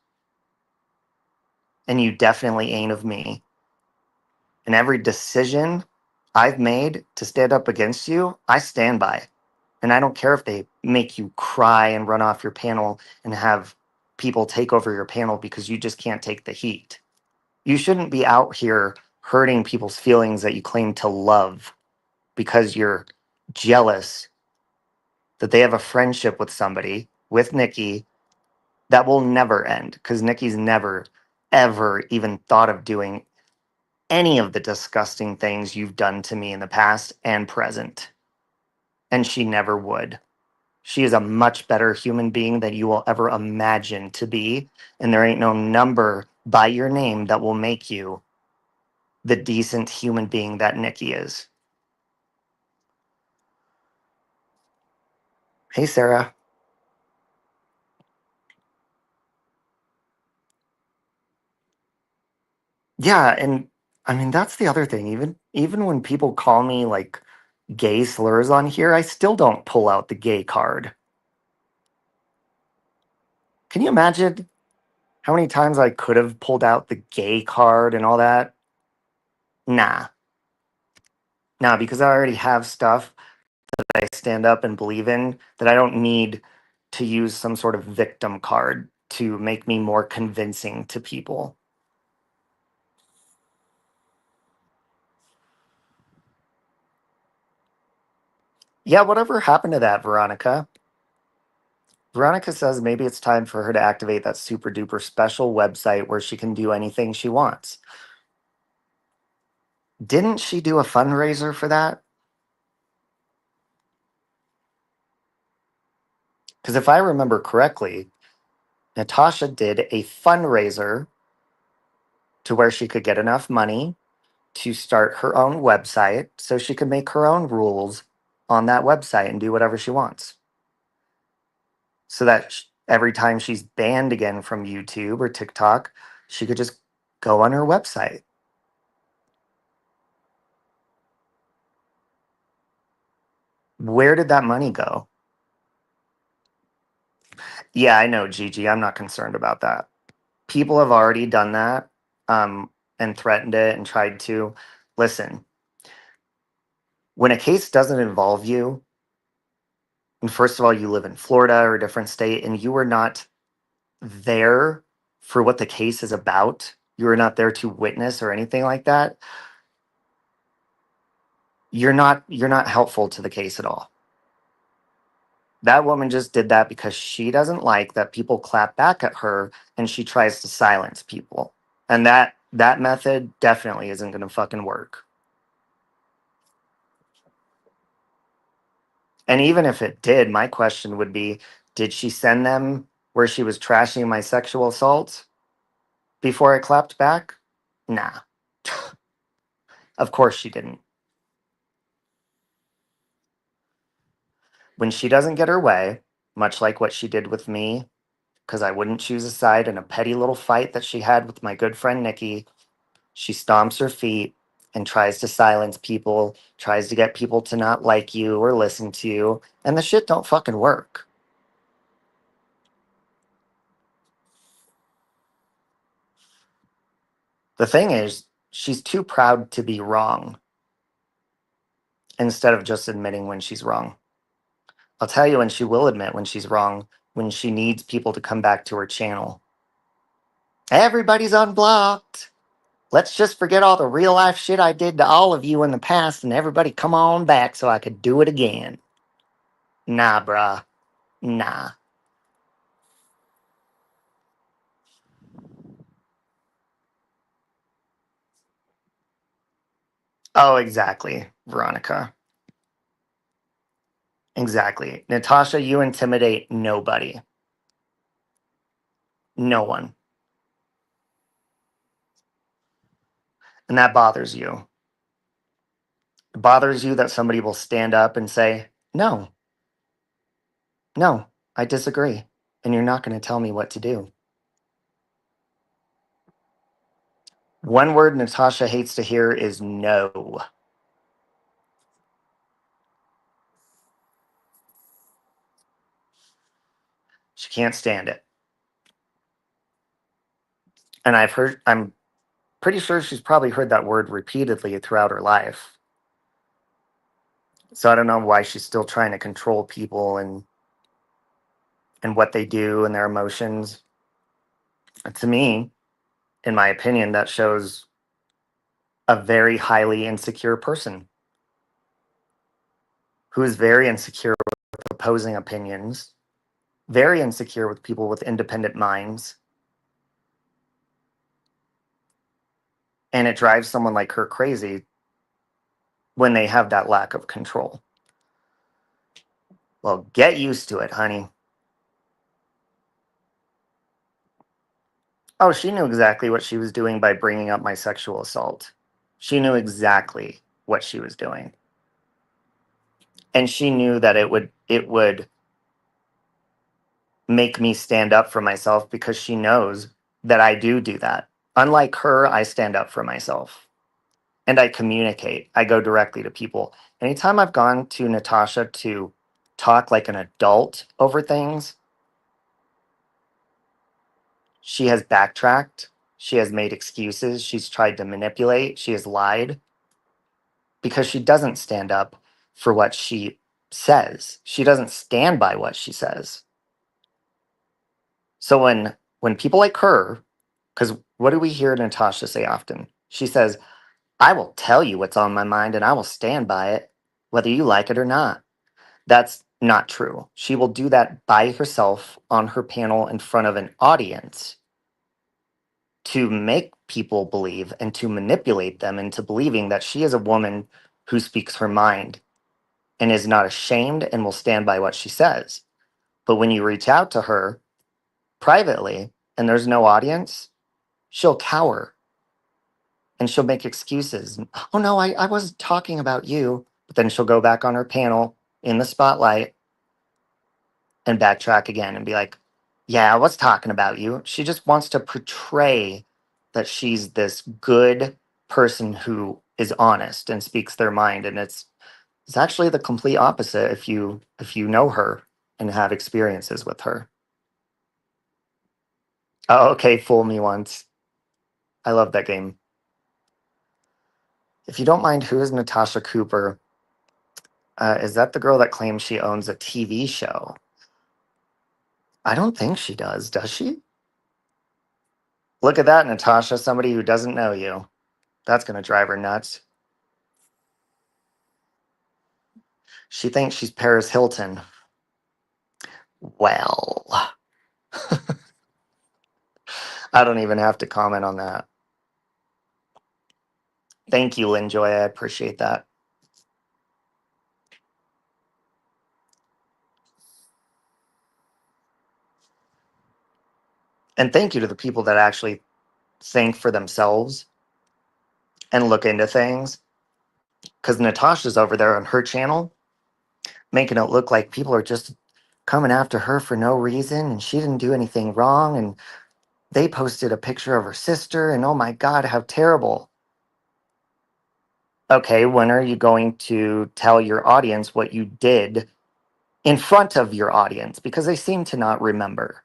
And you definitely ain't of me. And every decision I've made to stand up against you, I stand by. And I don't care if they make you cry and run off your panel and have people take over your panel because you just can't take the heat. You shouldn't be out here hurting people's feelings that you claim to love because you're jealous that they have a friendship with somebody, with Nikki, that will never end, because Nikki's never, ever even thought of doing any of the disgusting things you've done to me in the past and present. And she never would. She is a much better human being than you will ever imagine to be. And there ain't no number by your name that will make you the decent human being that Nikki is. Hey, Sarah. Yeah, and I mean that's the other thing. Even when people call me like gay slurs on here, I still don't pull out the gay card. Can you imagine how many times I could have pulled out the gay card and all that? Nah. Nah, because I already have stuff that I stand up and believe in that I don't need to use some sort of victim card to make me more convincing to people. Yeah, whatever happened to that, Veronica? Veronica says maybe it's time for her to activate that super duper special website where she can do anything she wants. Didn't she do a fundraiser for that? Because if I remember correctly, Natasha did a fundraiser to where she could get enough money to start her own website so she could make her own rules on that website and do whatever she wants. So that every time she's banned again from YouTube or TikTok, she could just go on her website. Where did that money go? Yeah, I know, Gigi. I'm not concerned about that. People have already done that, and threatened it and tried to. Listen, when a case doesn't involve you, and first of all, you live in Florida or a different state, and you are not there for what the case is about, you are not there to witness or anything like that, you're not helpful to the case at all. That woman just did that because she doesn't like that people clap back at her and she tries to silence people. And that method definitely isn't going to fucking work. And even if it did, my question would be, did she send them where she was trashing my sexual assault before I clapped back? Nah. Of course she didn't. When she doesn't get her way, much like what she did with me, because I wouldn't choose a side in a petty little fight that she had with my good friend Nikki, she stomps her feet and tries to silence people, tries to get people to not like you or listen to you, and the shit don't fucking work. The thing is, she's too proud to be wrong instead of just admitting when she's wrong. I'll tell you when she will admit when she's wrong, when she needs people to come back to her channel. Everybody's unblocked. Let's just forget all the real life shit I did to all of you in the past and everybody come on back so I could do it again. Nah, bruh. Nah. Oh, exactly, Veronica. Exactly. Natasha, you intimidate nobody. No one. And that bothers you. It bothers you that somebody will stand up and say, no, no, I disagree. And you're not going to tell me what to do. One word Natasha hates to hear is no. She can't stand it. And I'm pretty sure she's probably heard that word repeatedly throughout her life. So I don't know why she's still trying to control people and what they do and their emotions. To me, in my opinion, that shows a very highly insecure person who is very insecure with opposing opinions, very insecure with people with independent minds. And it drives someone like her crazy when they have that lack of control. Well, get used to it, honey. Oh, she knew exactly what she was doing by bringing up my sexual assault. She knew exactly what she was doing. And she knew that it would make me stand up for myself because she knows that I do that. Unlike her, I stand up for myself and I communicate. I go directly to people. Anytime I've gone to Natasha to talk like an adult over things, she has backtracked. She has made excuses. She's tried to manipulate. She has lied because she doesn't stand up for what she says. She doesn't stand by what she says. So when people like her, because what do we hear Natasha say often? She says, I will tell you what's on my mind and I will stand by it, whether you like it or not. That's not true. She will do that by herself on her panel in front of an audience to make people believe and to manipulate them into believing that she is a woman who speaks her mind and is not ashamed and will stand by what she says. But when you reach out to her privately and there's no audience, she'll cower and she'll make excuses. Oh no, I wasn't talking about you. But then she'll go back on her panel in the spotlight and backtrack again and be like, yeah, I was talking about you. She just wants to portray that she's this good person who is honest and speaks their mind. And it's actually the complete opposite if you know her and have experiences with her. Oh, okay, fool me once. I love that game. If you don't mind, who is Natasha Cooper? Is that the girl that claims she owns a TV show? I don't think she does she? Look at that, Natasha, somebody who doesn't know you. That's going to drive her nuts. She thinks she's Paris Hilton. Well, I don't even have to comment on that. Thank you, Linjoy. I appreciate that. And thank you to the people that actually think for themselves and look into things. Because Natasha's over there on her channel making it look like people are just coming after her for no reason and she didn't do anything wrong. And they posted a picture of her sister, and oh my God, how terrible. Okay, when are you going to tell your audience what you did in front of your audience? Because they seem to not remember.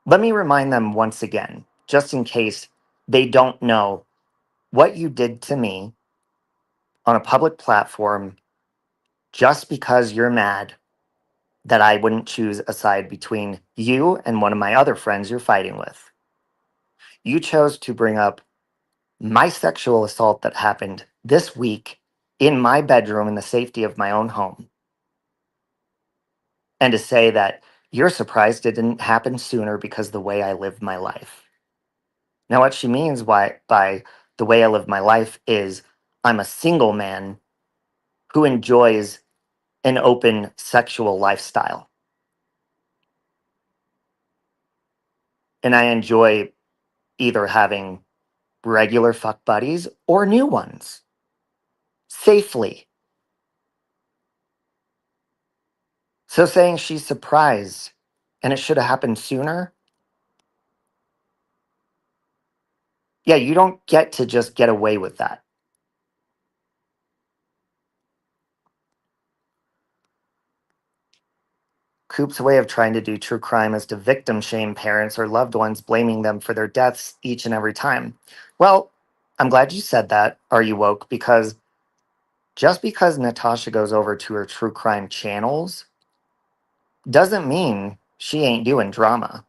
Let me remind them once again, just in case they don't know what you did to me on a public platform just because you're mad that I wouldn't choose a side between you and one of my other friends you're fighting with. You chose to bring up my sexual assault that happened this week in my bedroom in the safety of my own home, and to say that you're surprised it didn't happen sooner because the way I lived my life. Now, what she means by the way I live my life is I'm a single man who enjoys an open sexual lifestyle. And I enjoy either having regular fuck buddies or new ones safely. So saying she's surprised and it should have happened sooner, yeah, you don't get to just get away with that. Coop's way of trying to do true crime is to victim shame parents or loved ones, blaming them for their deaths each and every time. Well, I'm glad you said that, Are You Woke? Because just because Natasha goes over to her true crime channels doesn't mean she ain't doing drama.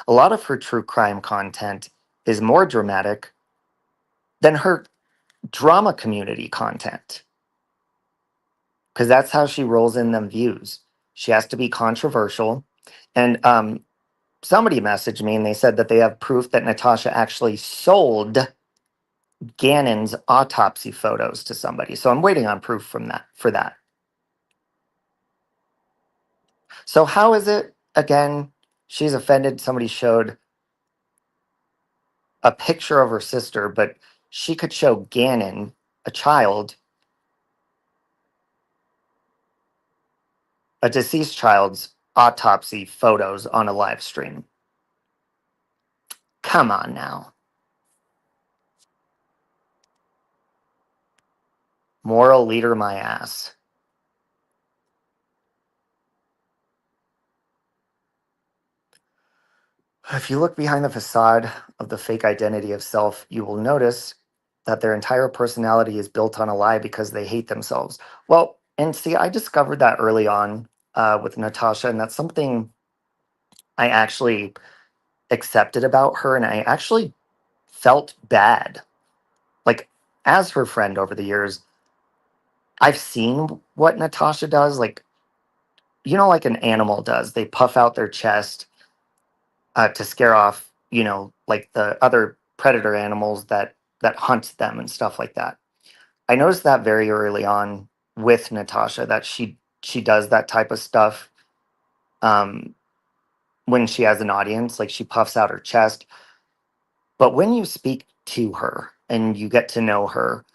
A lot of her true crime content is more dramatic than her drama community content, because that's how she rolls in them views. She has to be controversial. And somebody messaged me and they said that they have proof that Natasha actually sold Gannon's autopsy photos to somebody. So I'm waiting on proof from that for that. So how is it again she's offended somebody showed a picture of her sister, but she could show Gannon, a child, a deceased child's autopsy photos on a live stream? Come on now. Moral leader my ass. If you look behind the facade of the fake identity of self, you will notice that their entire personality is built on a lie because they hate themselves. Well, and see, I discovered that early on with Natasha, and that's something I actually accepted about her, and I actually felt bad. Like, as her friend over the years, I've seen what Natasha does. Like, like an animal does. They puff out their chest to scare off, like the other predator animals that hunt them and stuff like that. I noticed that very early on with Natasha that she does that type of stuff um, when she has an audience, like she puffs out her chest. But when you speak to her and you get to know her,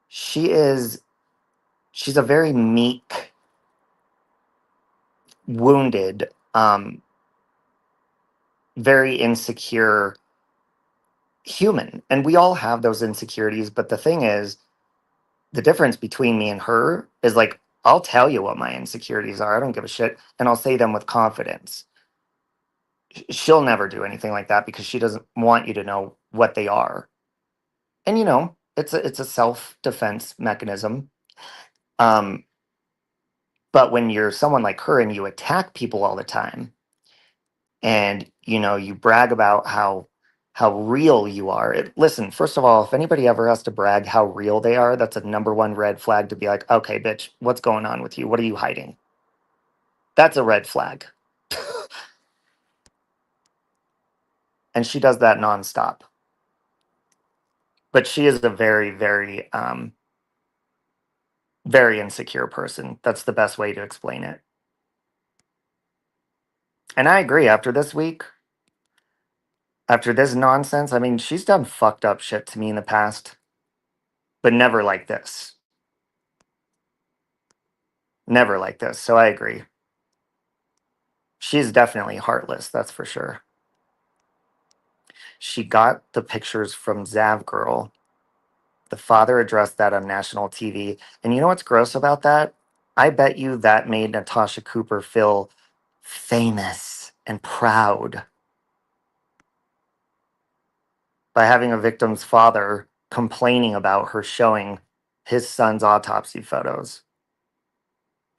she is she's a very meek, wounded, very insecure human. And we all have those insecurities. But the thing is, the difference between me and her is like, I'll tell you what my insecurities are. I don't give a shit. And I'll say them with confidence. She'll never do anything like that because she doesn't want you to know what they are. And it's a self-defense mechanism. Um, but when you're someone like her and you attack people all the time, and you brag about how real you are. Listen, first of all, if anybody ever has to brag how real they are, that's a number one red flag to be like, okay, bitch, what's going on with you? What are you hiding? That's a red flag. And she does that nonstop. But she is a very, very, very insecure person. That's the best way to explain it. And I agree. After this week, after this nonsense, I mean, she's done fucked up shit to me in the past, but never like this. Never like this. So I agree. She's definitely heartless, that's for sure. She got the pictures from Zav Girl. The father addressed that on national TV. And you know what's gross about that? I bet you that made Natasha Cooper feel famous and proud by having a victim's father complaining about her showing his son's autopsy photos.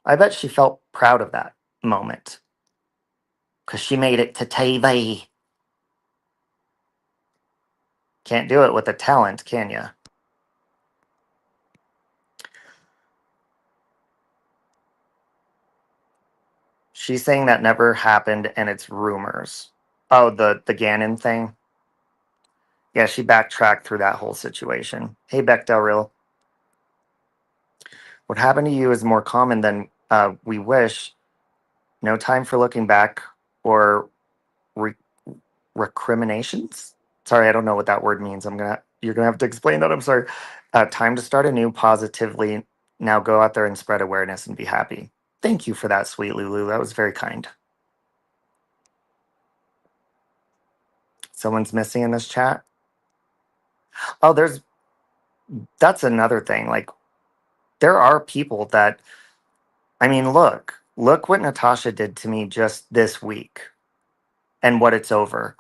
I bet she felt proud of that moment because she made it to TV. Can't do it with a talent, can you? She's saying that never happened and it's rumors. Oh, the Gannon thing? Yeah, she backtracked through that whole situation. Hey, Beck Del Real. What happened to you is more common than we wish. No time for looking back or re- recriminations. Sorry, I don't know what that word means. You're gonna have to explain that. I'm sorry. Time to start anew positively. Now go out there and spread awareness and be happy. Thank you for that, sweet Lulu. That was very kind. Someone's missing in this chat. Oh, that's another thing. Like, there are people that, I mean, look what Natasha did to me just this week and what it's over.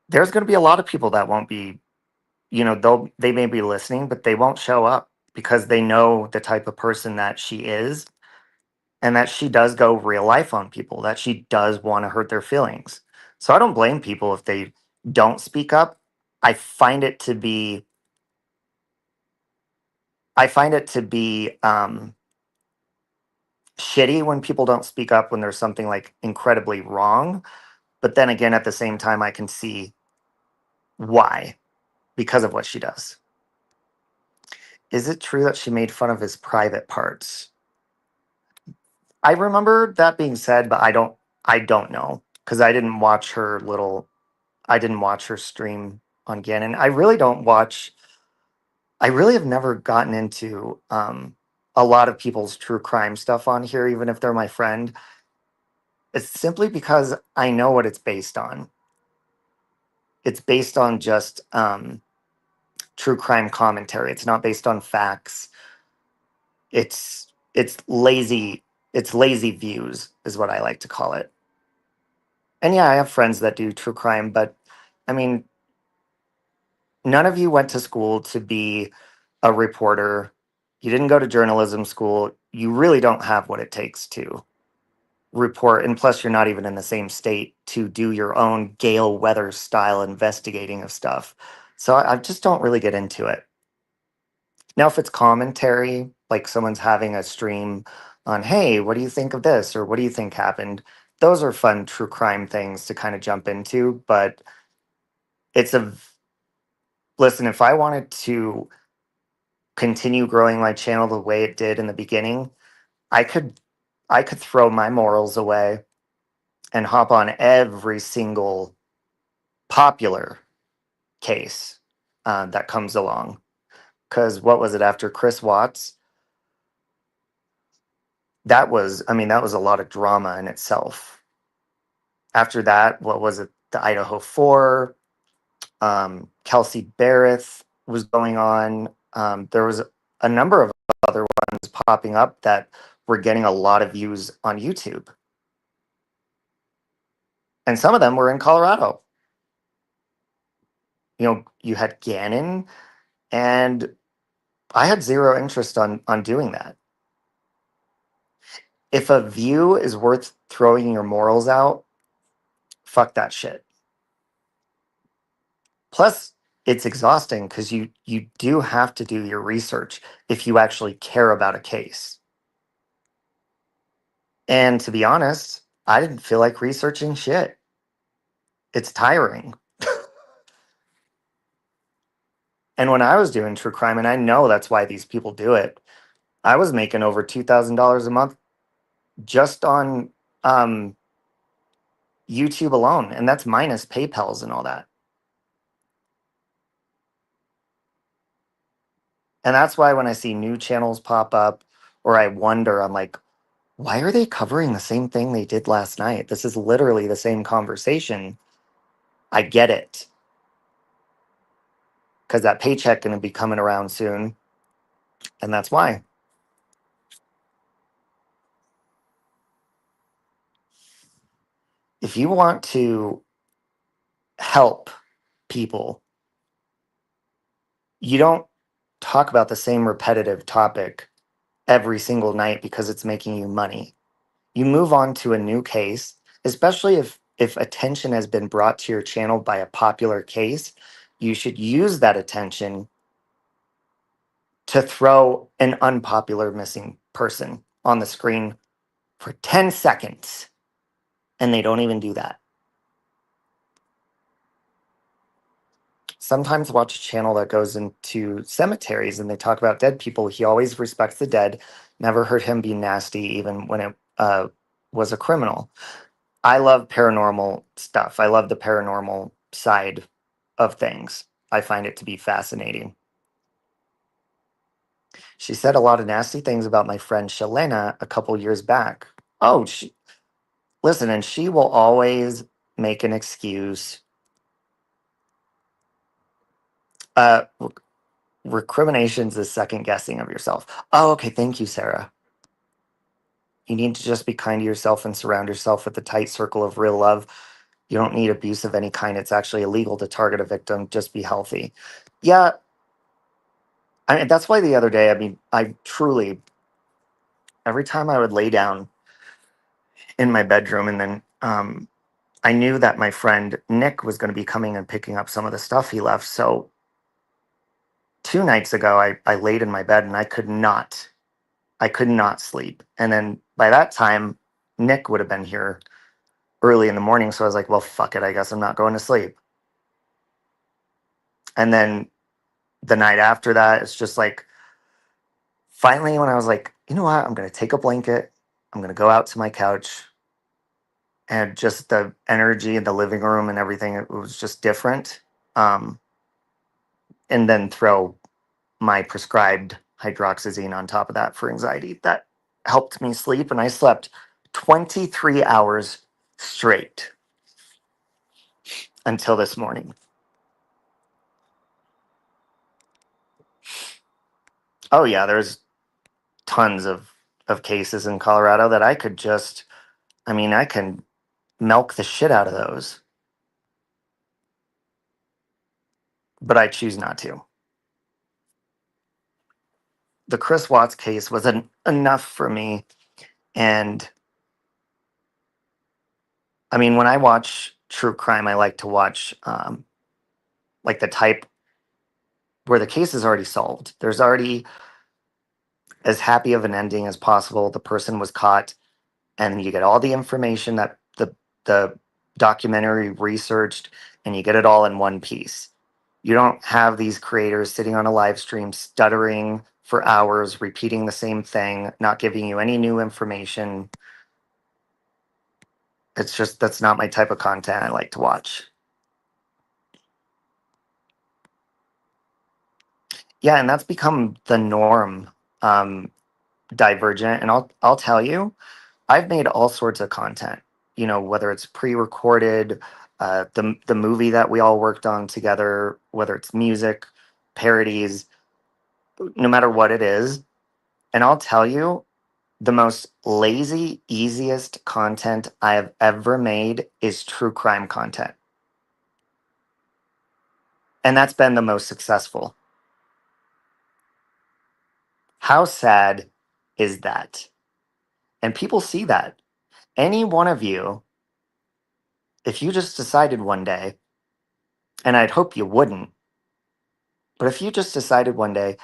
There's going to be a lot of people that won't be, they may be listening, but they won't show up because they know the type of person that she is and that she does go real life on people, that she does want to hurt their feelings. So I don't blame people if they don't speak up. I find it to be, I find it to be, shitty when people don't speak up when there's something like incredibly wrong. But then again, at the same time, I can see why because of what she does. Is it true that she made fun of his private parts? I remember that being said, but I don't know because I didn't watch her stream on Gannon. I really have never gotten into a lot of people's true crime stuff on here, even if they're my friend. It's simply because I know what it's based on. It's based on just true crime commentary. It's not based on facts. It's lazy. It's lazy views is what I like to call it. And yeah, I have friends that do true crime, but I mean, none of you went to school to be a reporter. You didn't go to journalism school. You really don't have what it takes to report, and plus you're not even in the same state to do your own Gale Weather style investigating of stuff. So I just don't really get into it. Now, if it's commentary, like someone's having a stream on, hey, what do you think of this? Or what do you think happened? Those are fun true crime things to kind of jump into. But it's listen, if I wanted to continue growing my channel the way it did in the beginning, I could I could throw my morals away and hop on every single popular case that comes along. Because what was it after Chris Watts? That was a lot of drama in itself. After that, what was it? The Idaho 4, Kelsey Barrett was going on. There was a number of other ones popping up that were getting a lot of views on YouTube. And some of them were in Colorado. You had Gannon, and I had zero interest on doing that. If a view is worth throwing your morals out, fuck that shit. Plus, it's exhausting because you do have to do your research if you actually care about a case. And to be honest, I didn't feel like researching shit. It's tiring. And when I was doing true crime, and I know that's why these people do it, I was making over $2,000 a month just on um, YouTube alone, and that's minus PayPal's and all that. And that's why when I see new channels pop up, or I wonder, I'm like, why are they covering the same thing they did last night? This is literally the same conversation. I get it because that paycheck going to be coming around soon, and that's why. If you want to help people, you don't talk about the same repetitive topic every single night because it's making you money. You move on to a new case, especially if attention has been brought to your channel by a popular case. You should use that attention to throw an unpopular missing person on the screen for 10 seconds, and they don't even do that. Sometimes watch a channel that goes into cemeteries and they talk about dead people. He always respects the dead. Never heard him be nasty, even when it was a criminal. I love paranormal stuff. I love the paranormal side of things. I find it to be fascinating. She said a lot of nasty things about my friend Shalena a couple years back. Oh, listen, and she will always make an excuse. Uh, Recriminations is second guessing of yourself. Oh, okay. Thank you, Sarah. You need to just be kind to yourself and surround yourself with a tight circle of real love. You don't need abuse of any kind. It's actually illegal to target a victim. Just be healthy. Yeah, that's why the other day, I mean, I truly, every time I would lay down in my bedroom and then I knew that my friend Nick was going to be coming and picking up some of the stuff he left. So 2 nights ago, I laid in my bed and I could not sleep. And then by that time, Nick would have been here early in the morning. So I was like, well, fuck it. I guess I'm not going to sleep. And then the night after that, it's just like, finally, when I was like, you know what? I'm going to take a blanket. I'm going to go out to my couch. And just the energy in the living room and everything, it was just different. Um, and then throw my prescribed hydroxyzine on top of that for anxiety. That helped me sleep. And I slept 23 hours straight until this morning. Oh, yeah, there's tons of cases in Colorado that I could just, I mean, I can milk the shit out of those, but I choose not to. The Chris Watts case was enough for me. And I mean, when I watch true crime, I like to watch like the type where the case is already solved. There's already as happy of an ending as possible. The person was caught, and you get all the information that the documentary researched, and you get it all in one piece. You don't have these creators sitting on a live stream stuttering for hours, repeating the same thing, not giving you any new information. It's just that's not my type of content I like to watch. Yeah, and that's become the norm. Divergent, and I'll tell you, I've made all sorts of content. You know, whether it's pre-recorded, the movie that we all worked on together, whether it's music, parodies, no matter what it is. And I'll tell you, the most lazy, easiest content I have ever made is true crime content, and that's been the most successful. How sad is that? And people see that. Any one of you, if you just decided one day, And I'd hope you wouldn't. But if you just decided one day,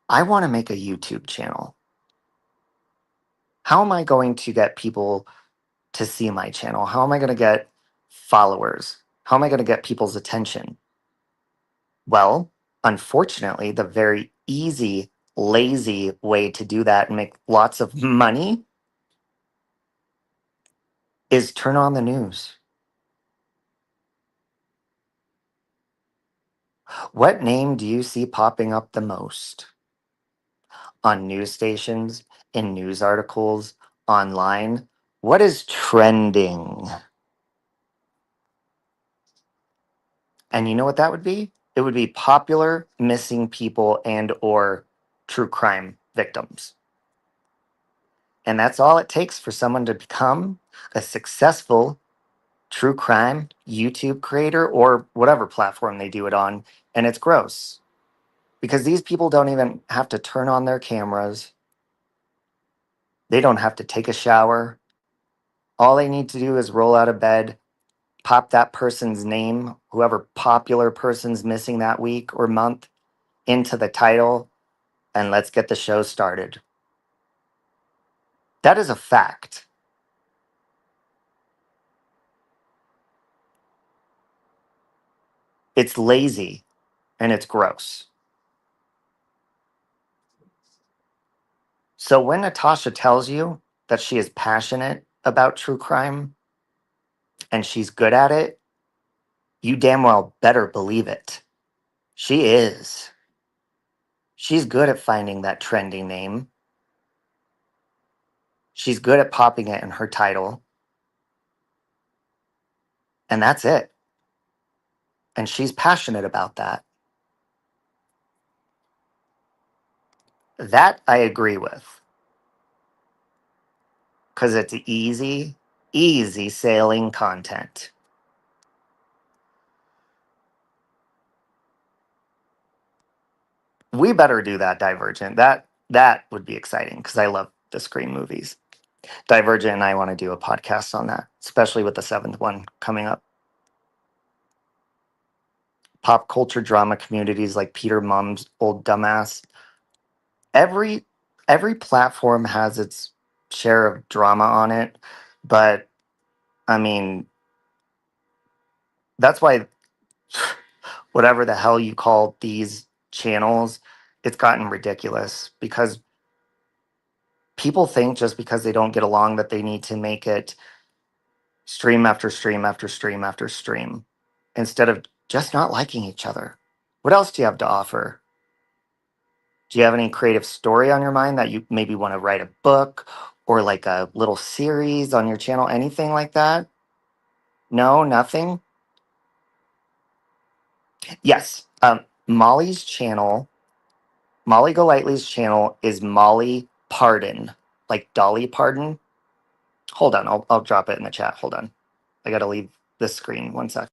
I want to make a YouTube channel, how am I going to get people to see my channel? How am I going to get followers? How am I going to get people's attention? Well, unfortunately, the very easy, lazy way to do that and make lots of money is turn on the news. What name do you see popping up the most on news stations, in news articles, online? What is trending? And you know what that would be? It would be popular missing people and or true crime victims. And that's all it takes for someone to become a successful true crime YouTube creator or whatever platform they do it on. And it's gross because these people don't even have to turn on their cameras. They don't have to take a shower. All they need to do is roll out of bed, pop that person's name, whoever popular person's missing that week or month, into the title, and let's get the show started. That is a fact. It's lazy and it's gross. So when Natasha tells you that she is passionate about true crime and she's good at it, you damn well better believe it. She is. She's good at finding that trending name. She's good at popping it in her title. And that's it. And she's passionate about that. That I agree with because it's easy, easy sailing content. We better do that, Divergent. That would be exciting because I love the Scream movies. Divergent and I want to do a podcast on that, especially with the seventh one coming up. Pop culture drama communities like Peter Mum's Old Dumbass. Every every platform has its share of drama on it, but I mean that's why whatever the hell you call these channels, it's gotten ridiculous because people think just because they don't get along that they need to make it stream after stream after stream after stream instead of just not liking each other. What else do you have to offer? Do you have any creative story on your mind that you maybe want to write a book or like a little series on your channel? Anything like that? No, nothing? Yes. Molly's channel, Molly Golightly's channel is Molly Pardon, like Dolly Pardon. Hold on, I'll drop it in the chat. Hold on. I gotta leave this screen. One sec.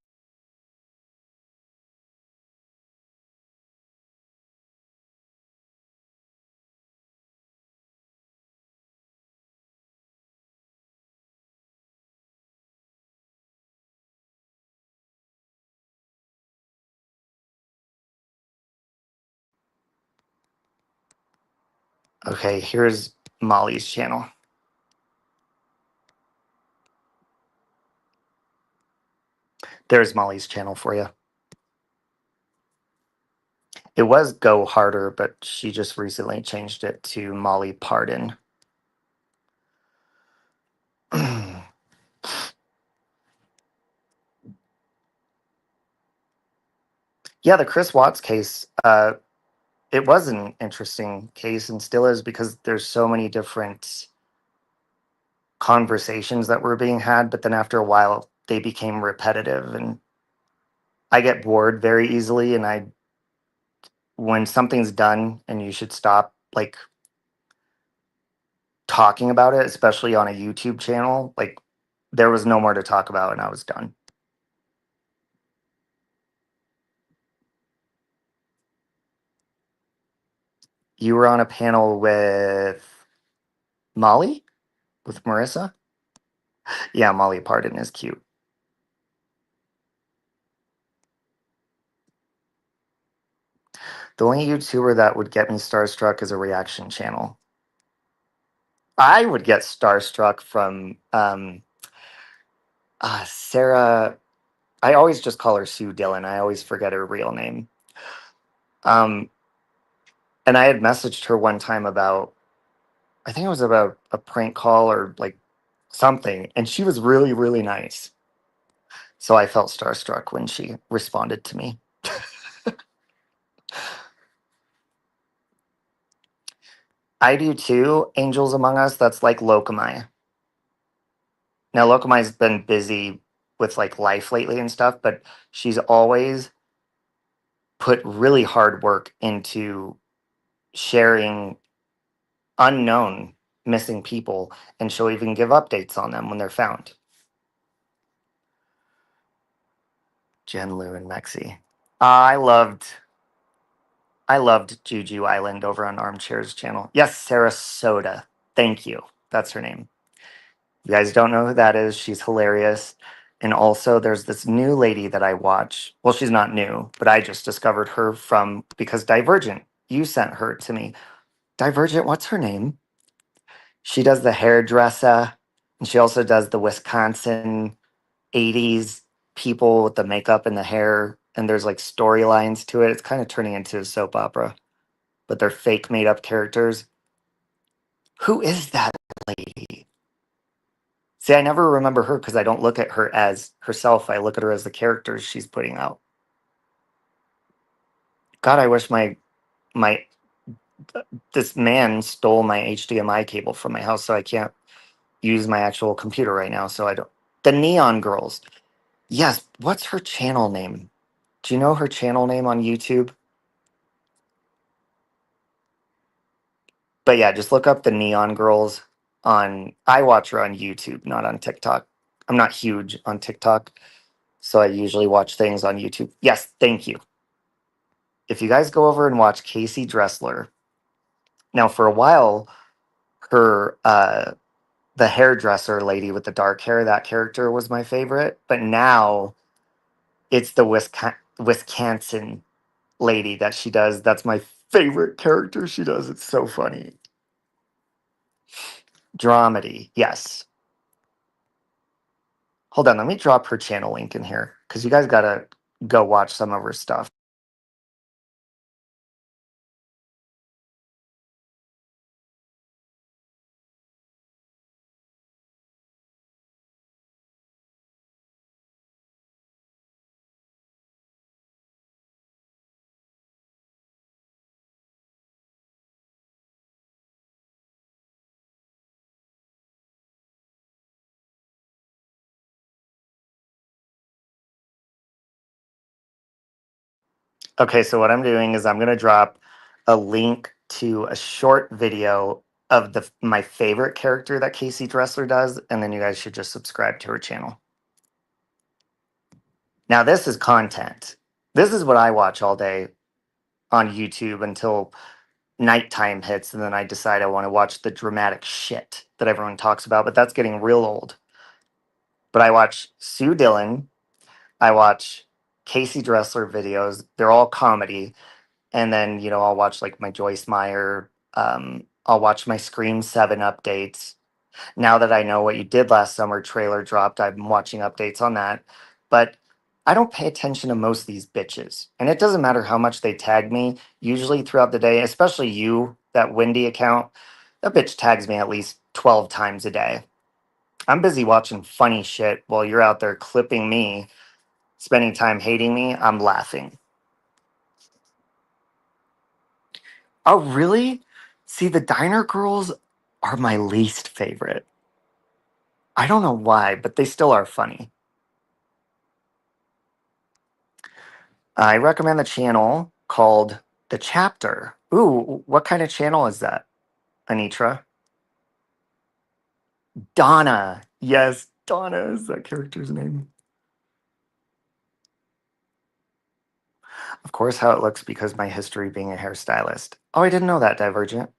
Okay, here's Molly's channel. There's Molly's channel for you. It was Go Harder, but she just recently changed it to Molly Pardon. Yeah, the Chris Watts case, it was an interesting case and still is because there's so many different conversations that were being had, but then after a while they became repetitive and I get bored very easily and I when something's done and you should stop like talking about it, especially on a YouTube channel, like there was no more to talk about and I was done. You were on a panel with Molly? With Marissa? Yeah, Molly Parton is cute. The only YouTuber that would get me starstruck is a reaction channel. I would get starstruck from Sarah. I always just call her Sue Dillon. I always forget her real name. Um, and I had messaged her one time about, I think it was about a prank call or like something, and she was really, really nice. So I felt starstruck when she responded to me. I do too. Angels Among Us, that's like Lokamai. Now, Lokamai's been busy with like life lately and stuff, but she's always put really hard work into sharing unknown missing people, and she'll even give updates on them when they're found. Jen, Lou, and Mexi. I loved Juju Island over on Armchair's channel. Yes, Sarasota. Thank you. That's her name. You guys don't know who that is. She's hilarious. And also, there's this new lady that I watch. Well, she's not new, but I just discovered her from because Divergent. You sent her to me. Divergent, what's her name? She does the hairdresser, and she also does the Wisconsin 80s people with the makeup and the hair. And there's like storylines to it. It's kind of turning into a soap opera, but they're fake made up characters. Who is that lady? See, I never remember her because I don't look at her as herself. I look at her as the characters she's putting out. God, I wish my this man stole my HDMI cable from my house, so I can't use my actual computer right now. So I don't. The Neon Girls. Yes. What's her channel name? Do you know her channel name on YouTube? But yeah, just look up the Neon Girls on. I watch her on YouTube, not on TikTok. I'm not huge on TikTok, so I usually watch things on YouTube. Yes, thank you. If you guys go over and watch Casey Dressler, now for a while, her the hairdresser lady with the dark hair, that character was my favorite, but now it's the Wisconsin lady that she does. That's my favorite character she does. It's so funny. Dramedy, yes. Hold on, let me drop her channel link in here because you guys gotta go watch some of her stuff. Okay, so what I'm doing is I'm gonna drop a link to a short video of the my favorite character that Casey Dressler does, and then you guys should just subscribe to her channel. Now this is content. This is what I watch all day on YouTube until nighttime hits, and then I decide I want to watch the dramatic shit that everyone talks about, but that's getting real old. But I watch Sue Dillon, I watch Casey Dressler videos. They're all comedy. And then, I'll watch like my Joyce Meyer. I'll watch my Scream 7 updates. Now that I know what you did last summer trailer dropped, I'm watching updates on that. But I don't pay attention to most of these bitches. And it doesn't matter how much they tag me, usually throughout the day, especially you, that Wendy account. That bitch tags me at least 12 times a day. I'm busy watching funny shit while you're out there clipping me, spending time hating me. I'm laughing. Oh, really? See, the Diner Girls are my least favorite. I don't know why, but they still are funny. I recommend the channel called The Chapter. Ooh, what kind of channel is that, Anitra? Donna. Yes, Donna is that character's name. Of course, how it looks because my history being a hairstylist. Oh, I didn't know that, Divergent.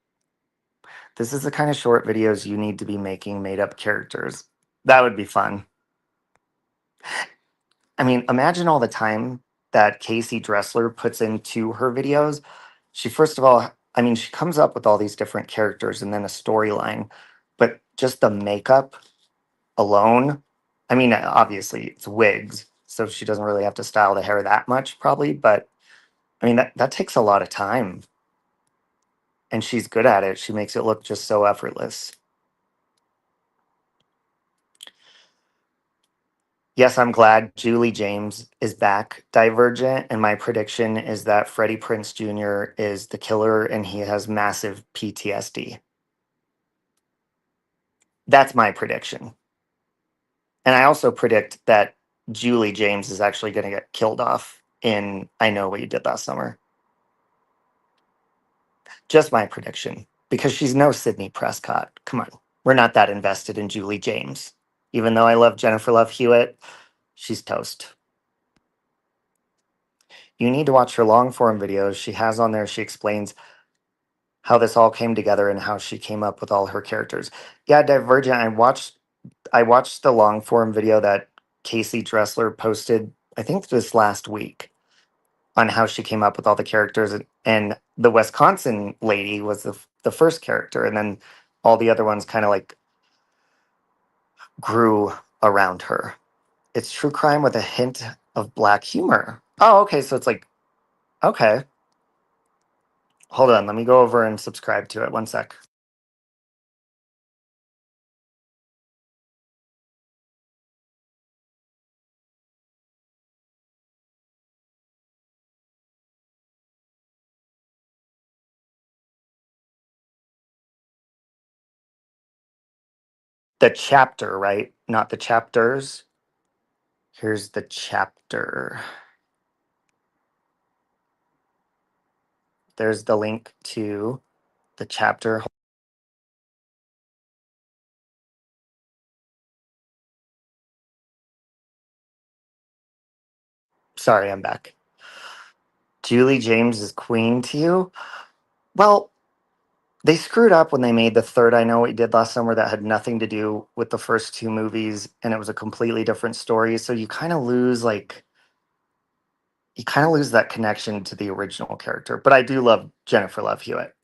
This is the kind of short videos you need to be making made up characters. That would be fun. I mean, imagine all the time that Casey Dressler puts into her videos. She, first of all, I mean, she comes up with all these different characters and then a storyline, but just the makeup alone, I mean, obviously it's wigs, so she doesn't really have to style the hair that much, probably, but I mean, that takes a lot of time, and she's good at it. She makes it look just so effortless. Yes, I'm glad Julie James is back. Divergent, and my prediction is that Freddie Prinze Jr. is the killer and he has massive PTSD. That's my prediction. And I also predict that Julie James is actually going to get killed off in I Know What You Did Last Summer. Just my prediction. Because she's no Sydney Prescott. Come on. We're not that invested in Julie James. Even though I love Jennifer Love Hewitt, she's toast. You need to watch her long form videos. She has on there, she explains how this all came together and how she came up with all her characters. Yeah, Divergent, I watched the long form video that Casey Dressler posted, I think this last week, on how she came up with all the characters, and the Wisconsin lady was the first character, and then all the other ones kind of like grew around her. It's true crime with a hint of black humor. Oh, okay, so it's like, okay, hold on, let me go over and subscribe to it. One sec. The chapter, right? Not the chapters. Here's the chapter. There's the link to the chapter. Sorry, I'm back. Julie James is queen to you? Well, they screwed up when they made the third I Know What You Did Last Summer that had nothing to do with the first two movies, and it was a completely different story. So you kind of lose that connection to the original character. But I do love Jennifer Love Hewitt.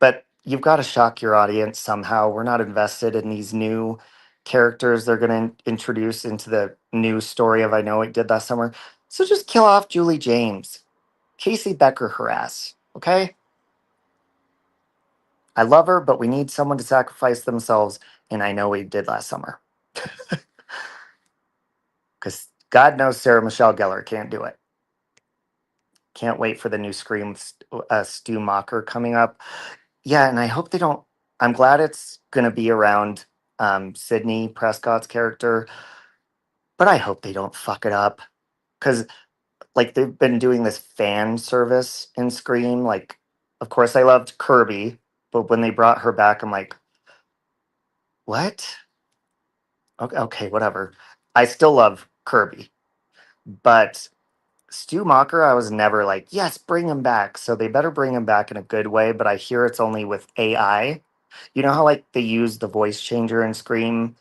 But you've got to shock your audience somehow. We're not invested in these new characters they're going to introduce into the new story of I Know What You Did Last Summer. So just kill off Julie James. Casey Becker harass. Okay? I love her, but we need someone to sacrifice themselves, and I Know What You Did Last Summer. Because God knows Sarah Michelle Gellar can't do it. Can't wait for the new Scream with Stu Macher coming up. Yeah, and I hope they don't. I'm glad it's going to be around Sydney Prescott's character, but I hope they don't fuck it up. Because, like, they've been doing this fan service in Scream. Like, of course, I loved Kirby, but when they brought her back, I'm like, what? Okay, okay, whatever. I still love Kirby, but Stu Macher, I was never like, yes, bring him back. So they better bring him back in a good way, but I hear it's only with AI. You know how like they use the voice changer in Scream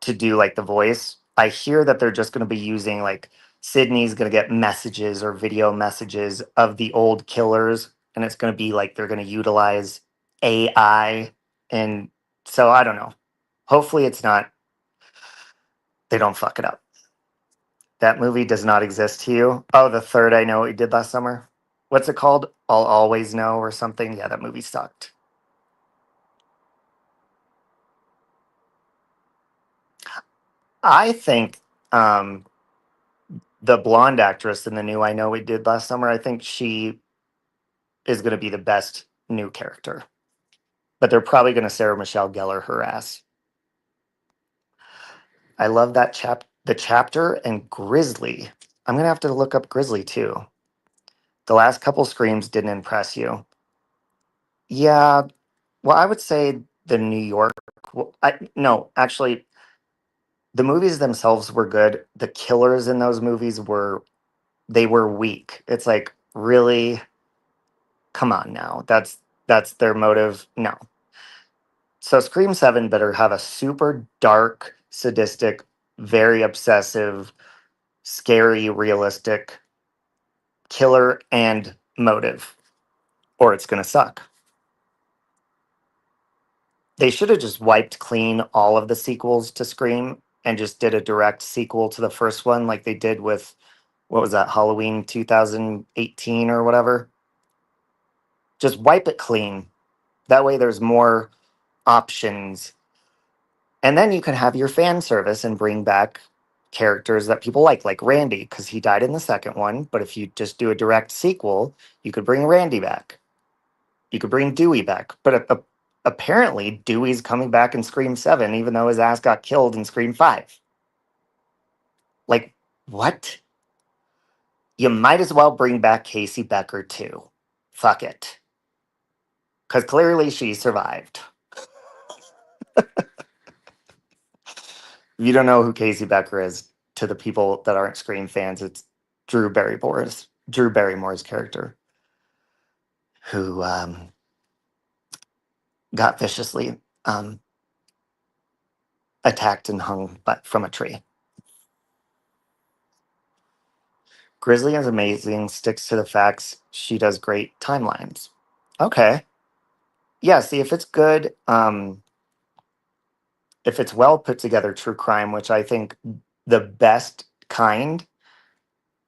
to do like the voice? I hear that they're just going to be using like Sydney's going to get messages or video messages of the old killers, and it's going to be like they're going to utilize AI. And so I don't know. Hopefully it's not, they don't fuck it up. That movie does not exist to you. Oh, the third I Know What You Did Last Summer. What's it called? I'll Always Know or something. Yeah, that movie sucked. I think um, the blonde actress in the new I Know We Did Last Summer, I think she is going to be the best new character. But they're probably going to Sarah Michelle Gellar her ass. I love that the chapter and Grizzly. I'm going to have to look up Grizzly too. The last couple screams didn't impress you. Yeah, well, I would say the New York. Well, no, actually, the movies themselves were good. The killers in those movies were weak. It's like, really, come on now. That's their motive. No. So Scream 7 better have a super dark, sadistic, very obsessive, scary, realistic killer and motive, or it's going to suck. They should have just wiped clean all of the sequels to Scream and just did a direct sequel to the first one, like they did with, what was that, Halloween 2018 or whatever. Just wipe it clean. That way there's more options. And then you can have your fan service and bring back characters that people like Randy, because he died in the second one. But if you just do a direct sequel, you could bring Randy back. You could bring Dewey back. But apparently, Dewey's coming back in Scream 7, even though his ass got killed in Scream 5. Like, what? You might as well bring back Casey Becker, too. Fuck it. Because clearly she survived. If you don't know who Casey Becker is, to the people that aren't Scream fans, it's Drew Barrymore's character, who got viciously attacked and hung but from a tree. Grizzly is amazing, sticks to the facts. She does great timelines. Okay. Yeah, see, if it's good, if it's well put together true crime, which I think the best kind,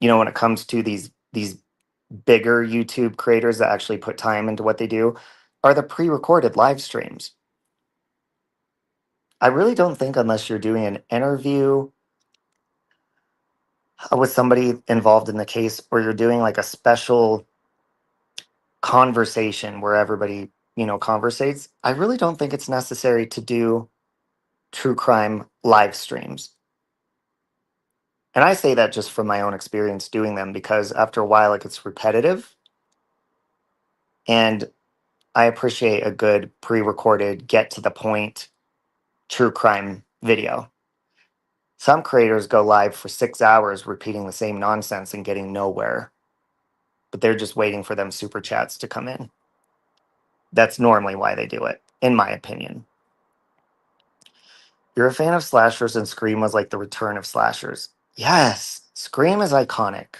when it comes to these bigger YouTube creators that actually put time into what they do, are the pre-recorded live streams. I really don't think, unless you're doing an interview with somebody involved in the case, or you're doing like a special conversation where everybody, conversates, I really don't think it's necessary to do true crime live streams. And I say that just from my own experience doing them, because after a while it gets repetitive. And I appreciate a good pre-recorded, get to the point true crime video. Some creators go live for 6 hours repeating the same nonsense and getting nowhere, but they're just waiting for them super chats to come in. That's normally why they do it, in my opinion. You're a fan of slashers, and Scream was like the return of slashers. Yes, Scream is iconic.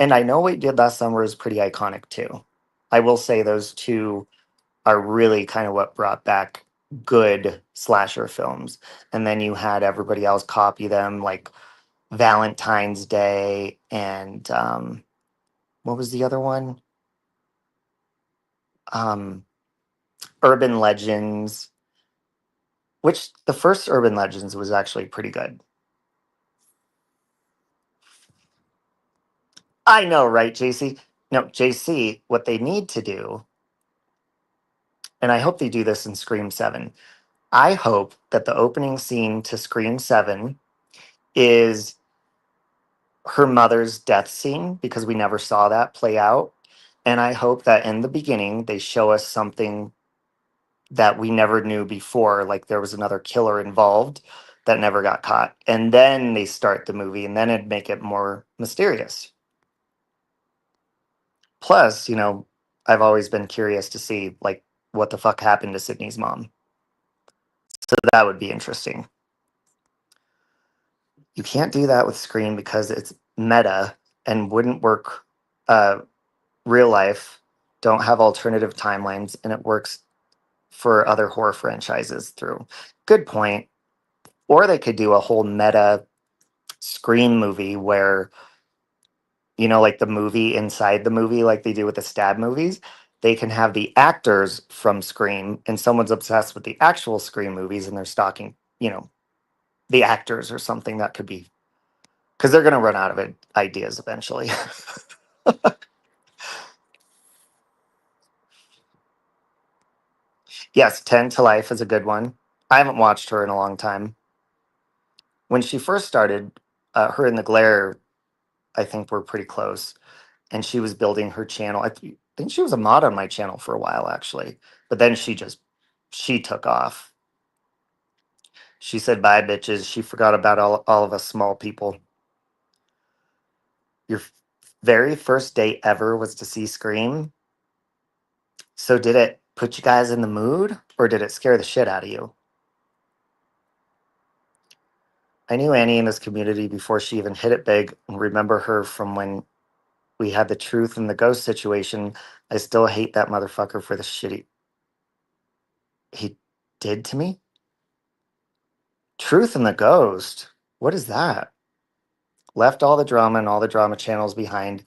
And I Know What You Did Last Summer is pretty iconic too. I will say those two are really kind of what brought back good slasher films. And then you had everybody else copy them, like Valentine's Day and what was the other one? Um, Urban Legends, which the first Urban Legends was actually pretty good. I know, right, JC? No, JC, what they need to do, and I hope they do this in Scream 7, I hope that the opening scene to Scream 7 is her mother's death scene, because we never saw that play out. And I hope that in the beginning they show us something that we never knew before, like there was another killer involved that never got caught. And then they start the movie, and then it'd make it more mysterious. Plus, I've always been curious to see, like, what the fuck happened to Sydney's mom. So that would be interesting. You can't do that with Scream because it's meta and wouldn't work real life, don't have alternative timelines, and it works for other horror franchises through. Good point. Or they could do a whole meta Scream movie where, like the movie inside the movie, like they do with the Stab movies. They can have the actors from Scream, and someone's obsessed with the actual Scream movies and they're stalking, the actors or something. That could be, because they're going to run out of ideas eventually. Yes, 10 to Life is a good one. I haven't watched her in a long time. When she first started, her and the Glare, I think, were pretty close, and she was building her channel. Think she was a mod on my channel for a while, actually, but then she took off. She said, "Bye, bitches." She forgot about all of us small people. Your very first date ever was to see Scream. So did it put you guys in the mood, or did it scare the shit out of you? I knew Annie in this community before she even hit it big, and remember her from when we had the truth and the ghost situation. I still hate that motherfucker for the shit he did to me. Truth and the ghost. What is that? Left all the drama and all the drama channels behind,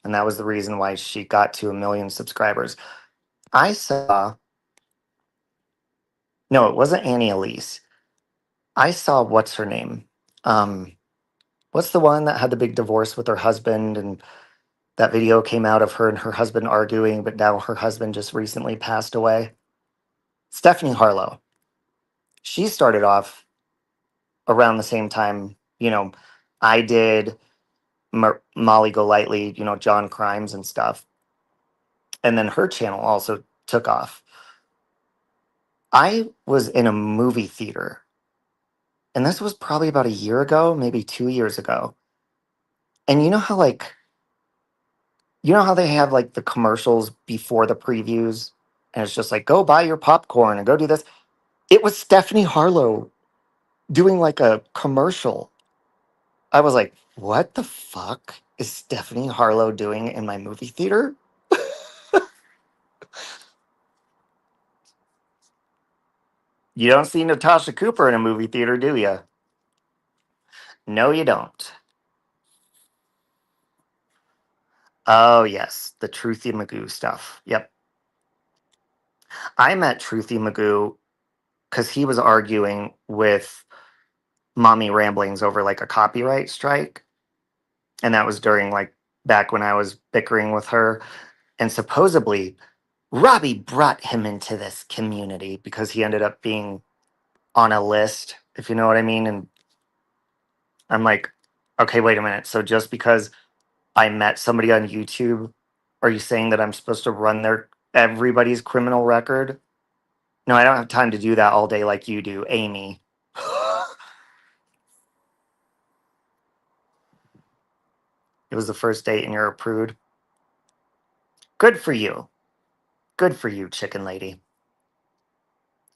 and that was the reason why she got to 1 million subscribers. I saw, no, it wasn't Annie Elise. I saw, what's her name? Um, what's the one that had the big divorce with her husband, and that video came out of her and her husband arguing, but now her husband just recently passed away? Stephanie Harlow. She started off around the same time, I did, Molly Golightly, John Crimes and stuff. And then her channel also took off. I was in a movie theater, and this was probably about a year ago, maybe 2 years ago. And you know how they have like the commercials before the previews, and it's just like, go buy your popcorn and go do this. It was Stephanie Harlow doing like a commercial. I was like, what the fuck is Stephanie Harlow doing in my movie theater? You don't see Natasha Cooper in a movie theater, do you? No, you don't. Oh, yes, the Truthy Magoo stuff. Yep. I met Truthy Magoo because he was arguing with Mommy Ramblings over like a copyright strike. And that was during like back when I was bickering with her. And supposedly, Robbie brought him into this community because he ended up being on a list, if you know what I mean. And I'm like, okay, wait a minute. So just because I met somebody on YouTube, are you saying that I'm supposed to run their everybody's criminal record? No, I don't have time to do that all day like you do, Amy. It was the first date and you're a prude. Good for you. Good for you, chicken lady.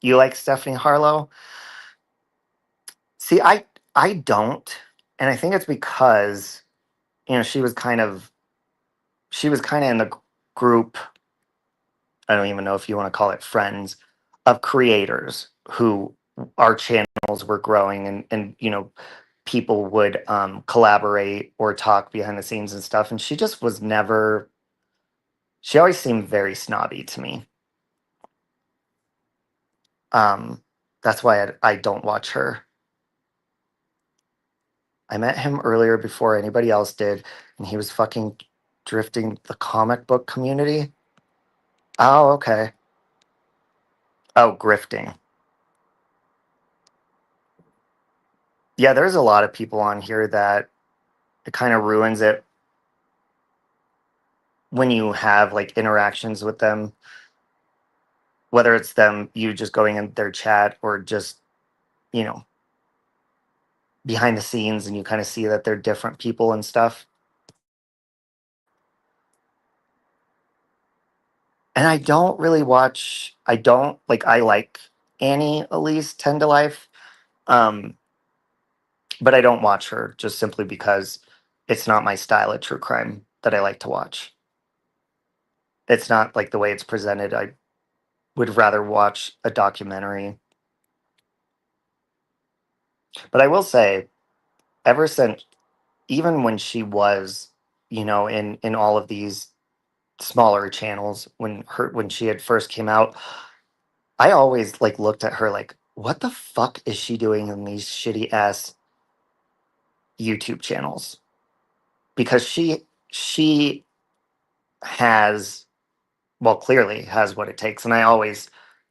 You like Stephanie Harlow? See, I don't. And I think it's because, she was kind of in the group, I don't even know if you want to call it friends, of creators who our channels were growing, and people would collaborate or talk behind the scenes and stuff. And she just was never, she always seemed very snobby to me. Um, that's why I don't watch her. I met him earlier before anybody else did, and he was fucking drifting the comic book community. Oh, okay. Oh, grifting. Yeah, there's a lot of people on here that it kind of ruins it when you have like interactions with them, whether it's them, you just going in their chat or just, you know, behind the scenes, and you kind of see that they're different people and stuff. And I don't really watch, I don't like, I like Annie Elise 10 to Life. Um, but I don't watch her just simply because it's not my style of true crime that I like to watch. It's not like the way it's presented. I would rather watch a documentary. But I will say, ever since, even when she was, in all of these smaller channels, when she had first came out, I always like looked at her like, what the fuck is she doing in these shitty ass YouTube channels? Because she has, well, clearly has what it takes. And I always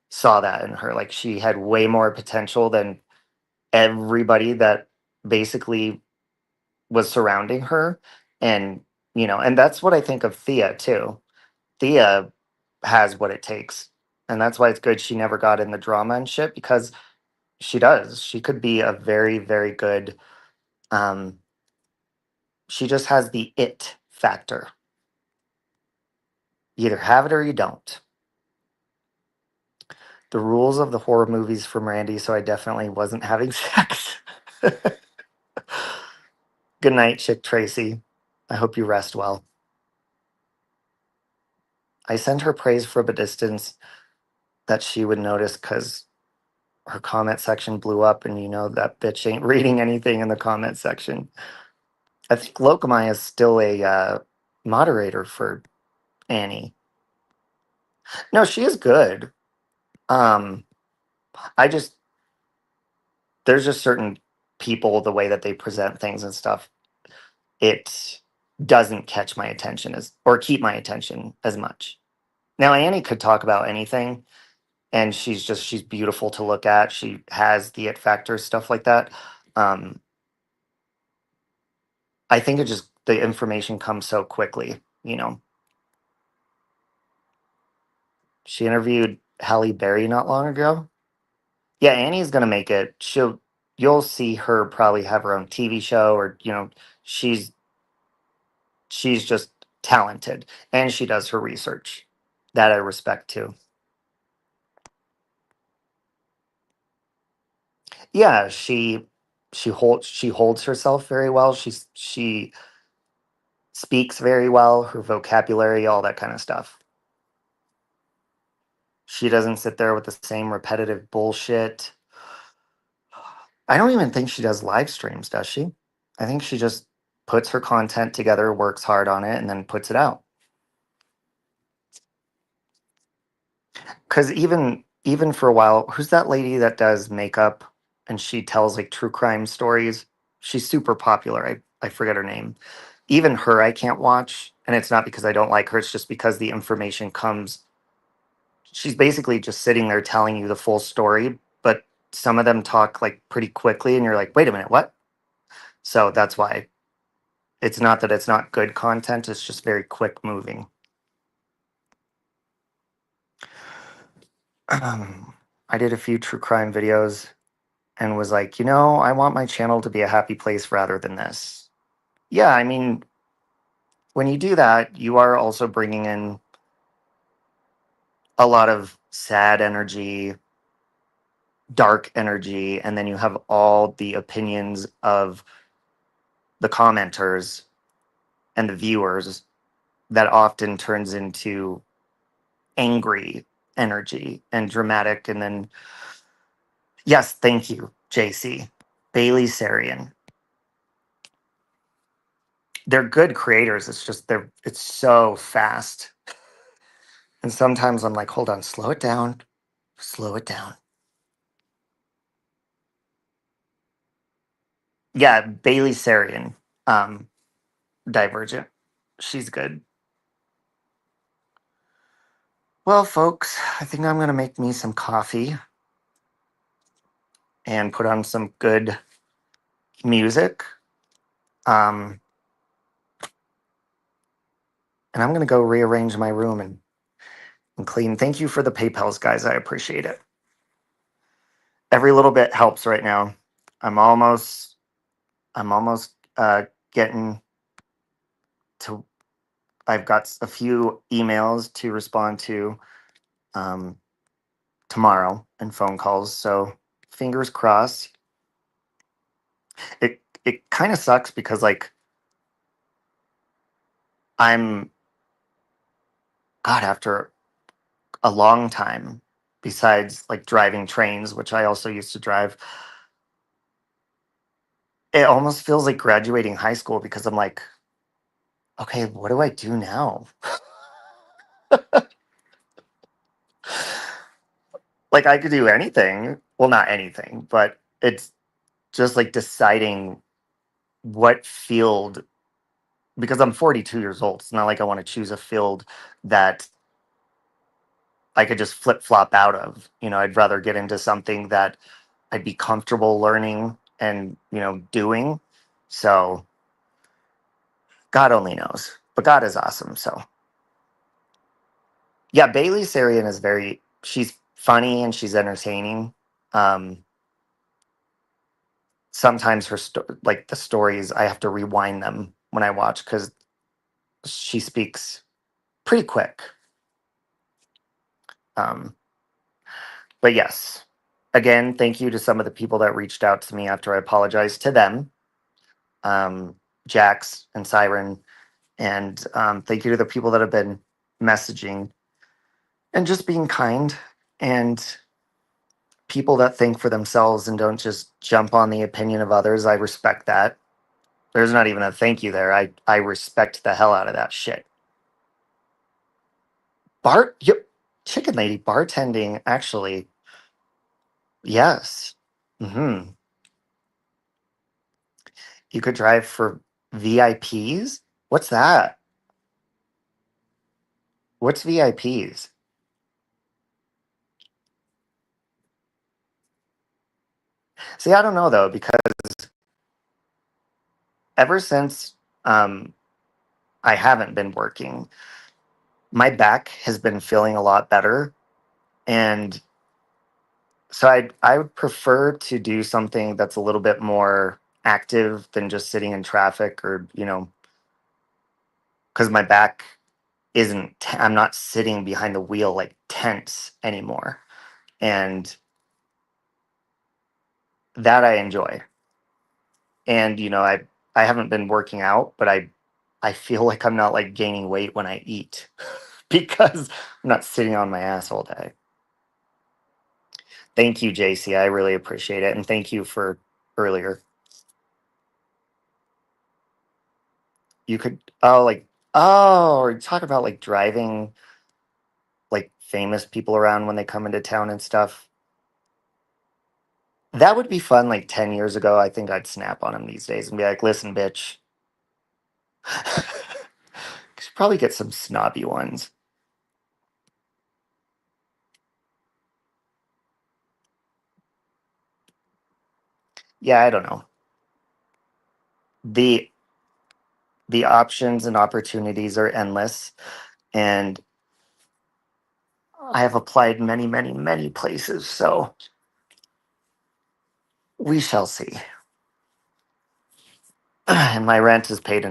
saw that in her. Like, she had way more potential than everybody that basically was surrounding her. And, and that's what I think of Thea too. Thea has what it takes. And that's why it's good she never got in the drama and shit, because she does. She could be a very, very good, um, she just has the it factor. You either have it or you don't. The rules of the horror movies from Randy, so I definitely wasn't having sex. Good night, Chick Tracy. I hope you rest well. I sent her praise from a distance that she would notice because her comment section blew up, and you know that bitch ain't reading anything in the comment section. I think Lokamai is still a moderator for Annie. No, she is good. Um, I just there's just certain people, the way that they present things and stuff, it doesn't catch my attention as or keep my attention as much. Now Annie could talk about anything, and she's beautiful to look at. She has the it factor, stuff like that. Um, I think it just the information comes so quickly. You know, she interviewed Halle Berry not long ago. Yeah, Annie's gonna make it. You'll see her probably have her own TV show, or she's she's just talented, and she does her research. That I respect too. Yeah, she holds herself very well. She speaks very well, her vocabulary, all that kind of stuff. She doesn't sit there with the same repetitive bullshit. I don't even think she does live streams, does she? I think she just puts her content together, works hard on it, and then puts it out. Because even for a while, who's that lady that does makeup and she tells like true crime stories? She's super popular. I forget her name. Even her I can't watch, and it's not because I don't like her, it's just because the information comes, she's basically just sitting there telling you the full story, but some of them talk like pretty quickly and you're like, "Wait a minute, what?" So that's why it's not that it's not good content, it's just very quick moving. I did a few true crime videos and was like, I want my channel to be a happy place rather than this. Yeah, I mean, when you do that, you are also bringing in a lot of sad energy, dark energy, and then you have all the opinions of the commenters and the viewers that often turns into angry energy and dramatic. And then, yes, thank you, JC. Bailey Sarian. They're good creators. It's just it's so fast. And sometimes I'm like, hold on, slow it down, slow it down. Yeah, Bailey Sarian, um, Divergent. She's good. Well, folks, I think I'm going to make me some coffee and put on some good music. And I'm going to go rearrange my room and clean. Thank you for the PayPals, guys. I appreciate it. Every little bit helps right now. I'm almost, I'm almost getting to, I've got a few emails to respond to um, tomorrow and phone calls. So fingers crossed. It kind of sucks because like I'm God after a long time, besides like driving trains, which I also used to drive, it almost feels like graduating high school because I'm like, okay, what do I do now? Like I could do anything. Well, not anything, but it's just like deciding what field, because I'm 42 years old. It's not like I want to choose a field that I could just flip flop out of. I'd rather get into something that I'd be comfortable learning and, doing. So God only knows, but God is awesome. So yeah, Bailey Sarian is she's funny and she's entertaining. Um, Sometimes like the stories, I have to rewind them when I watch because she speaks pretty quick. Um, but yes, again, thank you to some of the people that reached out to me after I apologized to them, um, Jax and Siren, and thank you to the people that have been messaging and just being kind, and people that think for themselves and don't just jump on the opinion of others. I respect that. There's not even a thank you there. I respect the hell out of that shit. Yep, chicken lady bartending. Actually, yes. Hmm. You could drive for VIPs. What's that? What's VIPs? See, I don't know though, because ever since um, I haven't been working, my back has been feeling a lot better, and so I would prefer to do something that's a little bit more active than just sitting in traffic, or because my back isn't. I'm not sitting behind the wheel like tense anymore, and that I enjoy. And I haven't been working out, but I feel like I'm not like gaining weight when I eat because I'm not sitting on my ass all day. Thank you, JC. I really appreciate it, and thank you for earlier. You could or you talk about like driving like famous people around when they come into town and stuff. That would be fun. Like 10 years ago, I think I'd snap on him these days and be like, "Listen, bitch." Should probably get some snobby ones. Yeah, I don't know. the the options and opportunities are endless, and I have applied many, many, many places, so we shall see. And my rent is paid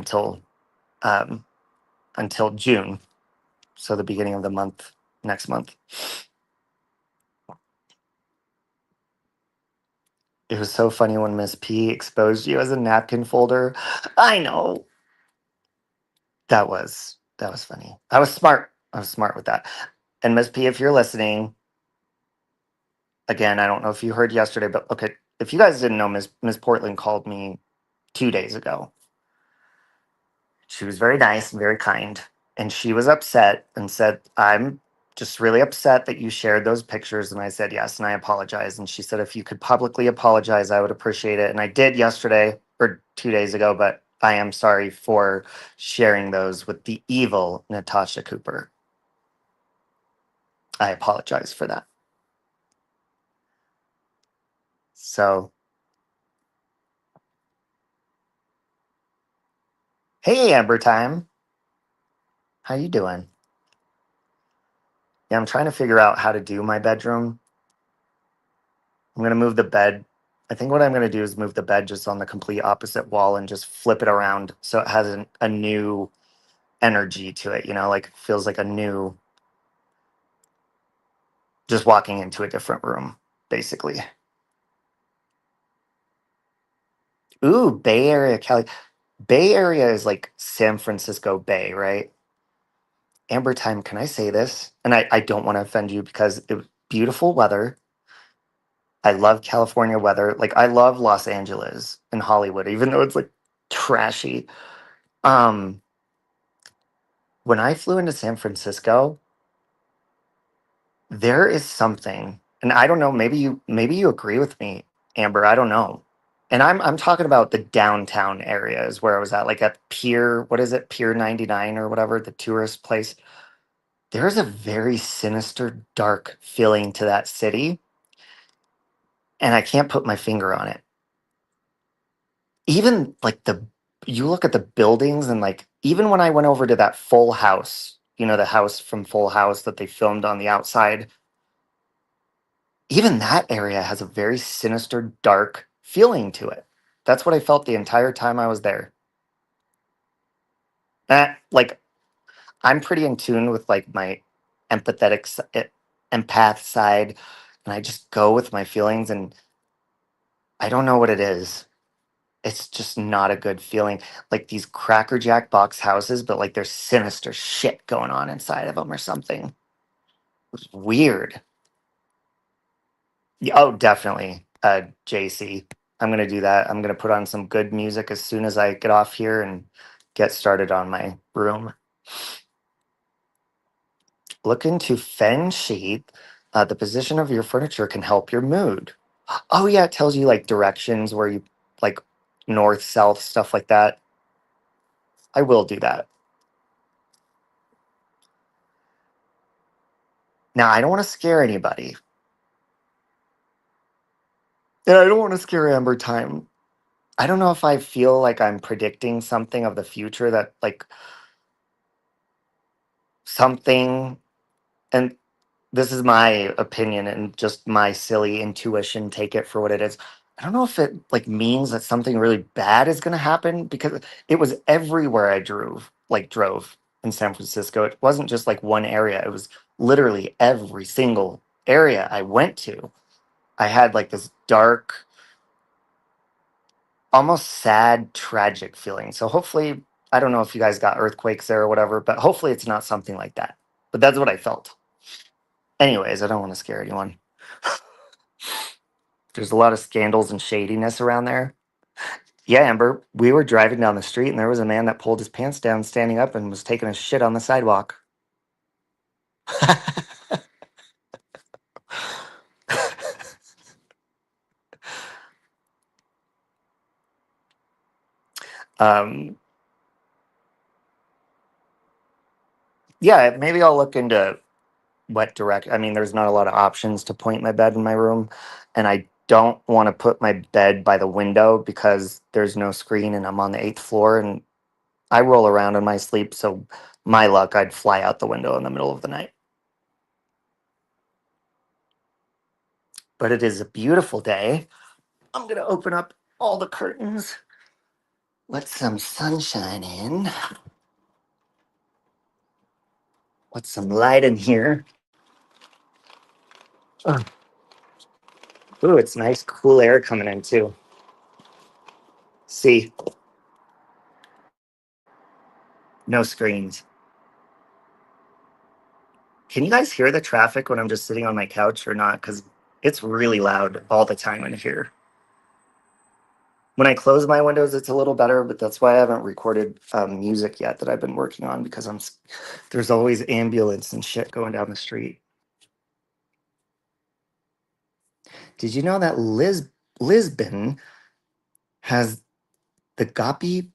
um, until June, so the beginning of the month next month. It was so funny when Miss P exposed you as a napkin folder. I know. That was funny. I was smart. I was smart with that. And Miss P, if you're listening, again, I don't know if you heard yesterday, but okay, if you guys didn't know, Miss Portland called me 2 days ago. She was very nice and very kind, and she was upset and said, "I'm just really upset that you shared those pictures." And I said, "Yes, and I apologize." And she said, "If you could publicly apologize, I would appreciate it." And I did yesterday or 2 days ago, but I am sorry for sharing those with the evil Natasha Cooper. I apologize for that. So, hey, Amber Time, how you doing? Yeah, I'm trying to figure out how to do my bedroom. I'm gonna move the bed. I think what I'm gonna do is move the bed just on the complete opposite wall and just flip it around so it has a new energy to it. Like it feels like a new, just walking into a different room, basically. Ooh, Bay Area, Cali. Bay Area is like San Francisco Bay, right? Amber Time, can I say this? And I don't want to offend you because it was beautiful weather. I love California weather. Like I love Los Angeles and Hollywood, even though it's like trashy. Um, when I flew into San Francisco, there is something, and I don't know, maybe you agree with me, Amber, I don't know. And I'm talking about the downtown area is where I was at, like at Pier, what is it, Pier 99 or whatever, the tourist place. There's a very sinister, dark feeling to that city, and I can't put my finger on it. Even like you look at the buildings, and like even when I went over to that Full House, the house from Full House that they filmed on the outside, even that area has a very sinister, dark feeling to it. That's what I felt the entire time I was there. Like I'm pretty in tune with like my empath side, and I just go with my feelings, and I don't know what it is. It's just not a good feeling. Like these Cracker Jack box houses, but like there's sinister shit going on inside of them or something. It's weird. Yeah, oh, definitely. JC. I'm gonna do that. I'm gonna put on some good music as soon as I get off here and get started on my room. Look into Feng Shi. The position of your furniture can help your mood. Oh yeah, it tells you like directions where you like north, south, stuff like that. I will do that. Now I don't want to scare anybody. And I don't want to scare Amber Time. I don't know if I feel like I'm predicting something of the future that like something, and this is my opinion and just my silly intuition, take it for what it is. I don't know if it like means that something really bad is going to happen because it was everywhere I drove in San Francisco. It wasn't just like one area. It was literally every single area I went to. I had like this dark, almost sad, tragic feeling. So hopefully, I don't know if you guys got earthquakes there or whatever, but hopefully it's not something like that. But that's what I felt. Anyways, I don't want to scare anyone. There's a lot of scandals and shadiness around there. Yeah, Amber, we were driving down the street and there was a man that pulled his pants down standing up and was taking a shit on the sidewalk. um, yeah, maybe I'll look into what direct. I mean, there's not a lot of options to point my bed in my room, and I don't want to put my bed by the window because there's no screen and I'm on the eighth floor and I roll around in my sleep. So, my luck, I'd fly out the window in the middle of the night. But it is a beautiful day. I'm gonna open up all the curtains, let some sunshine in, let some light in here. Ugh. Ooh, it's nice, cool air coming in too. See, no screens. Can you guys hear the traffic when I'm just sitting on my couch or not? Because it's really loud all the time in here. When I close my windows, it's a little better, but that's why I haven't recorded music yet that I've been working on because there's always ambulance and shit going down the street. Did you know that Lisbon has the Gopi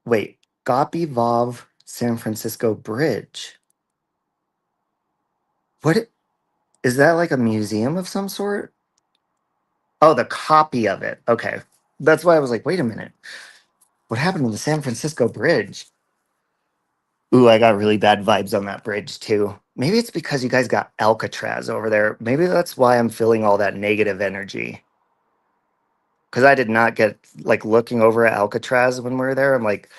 Vav San Francisco Bridge? What is that, like a museum of some sort? Oh, the copy of it. Okay. That's why I was like, wait a minute. What happened to the San Francisco Bridge? Ooh, I got really bad vibes on that bridge too. Maybe it's because you guys got Alcatraz over there. Maybe that's why I'm feeling all that negative energy. Because I did not get like looking over at Alcatraz when we were there. I'm like,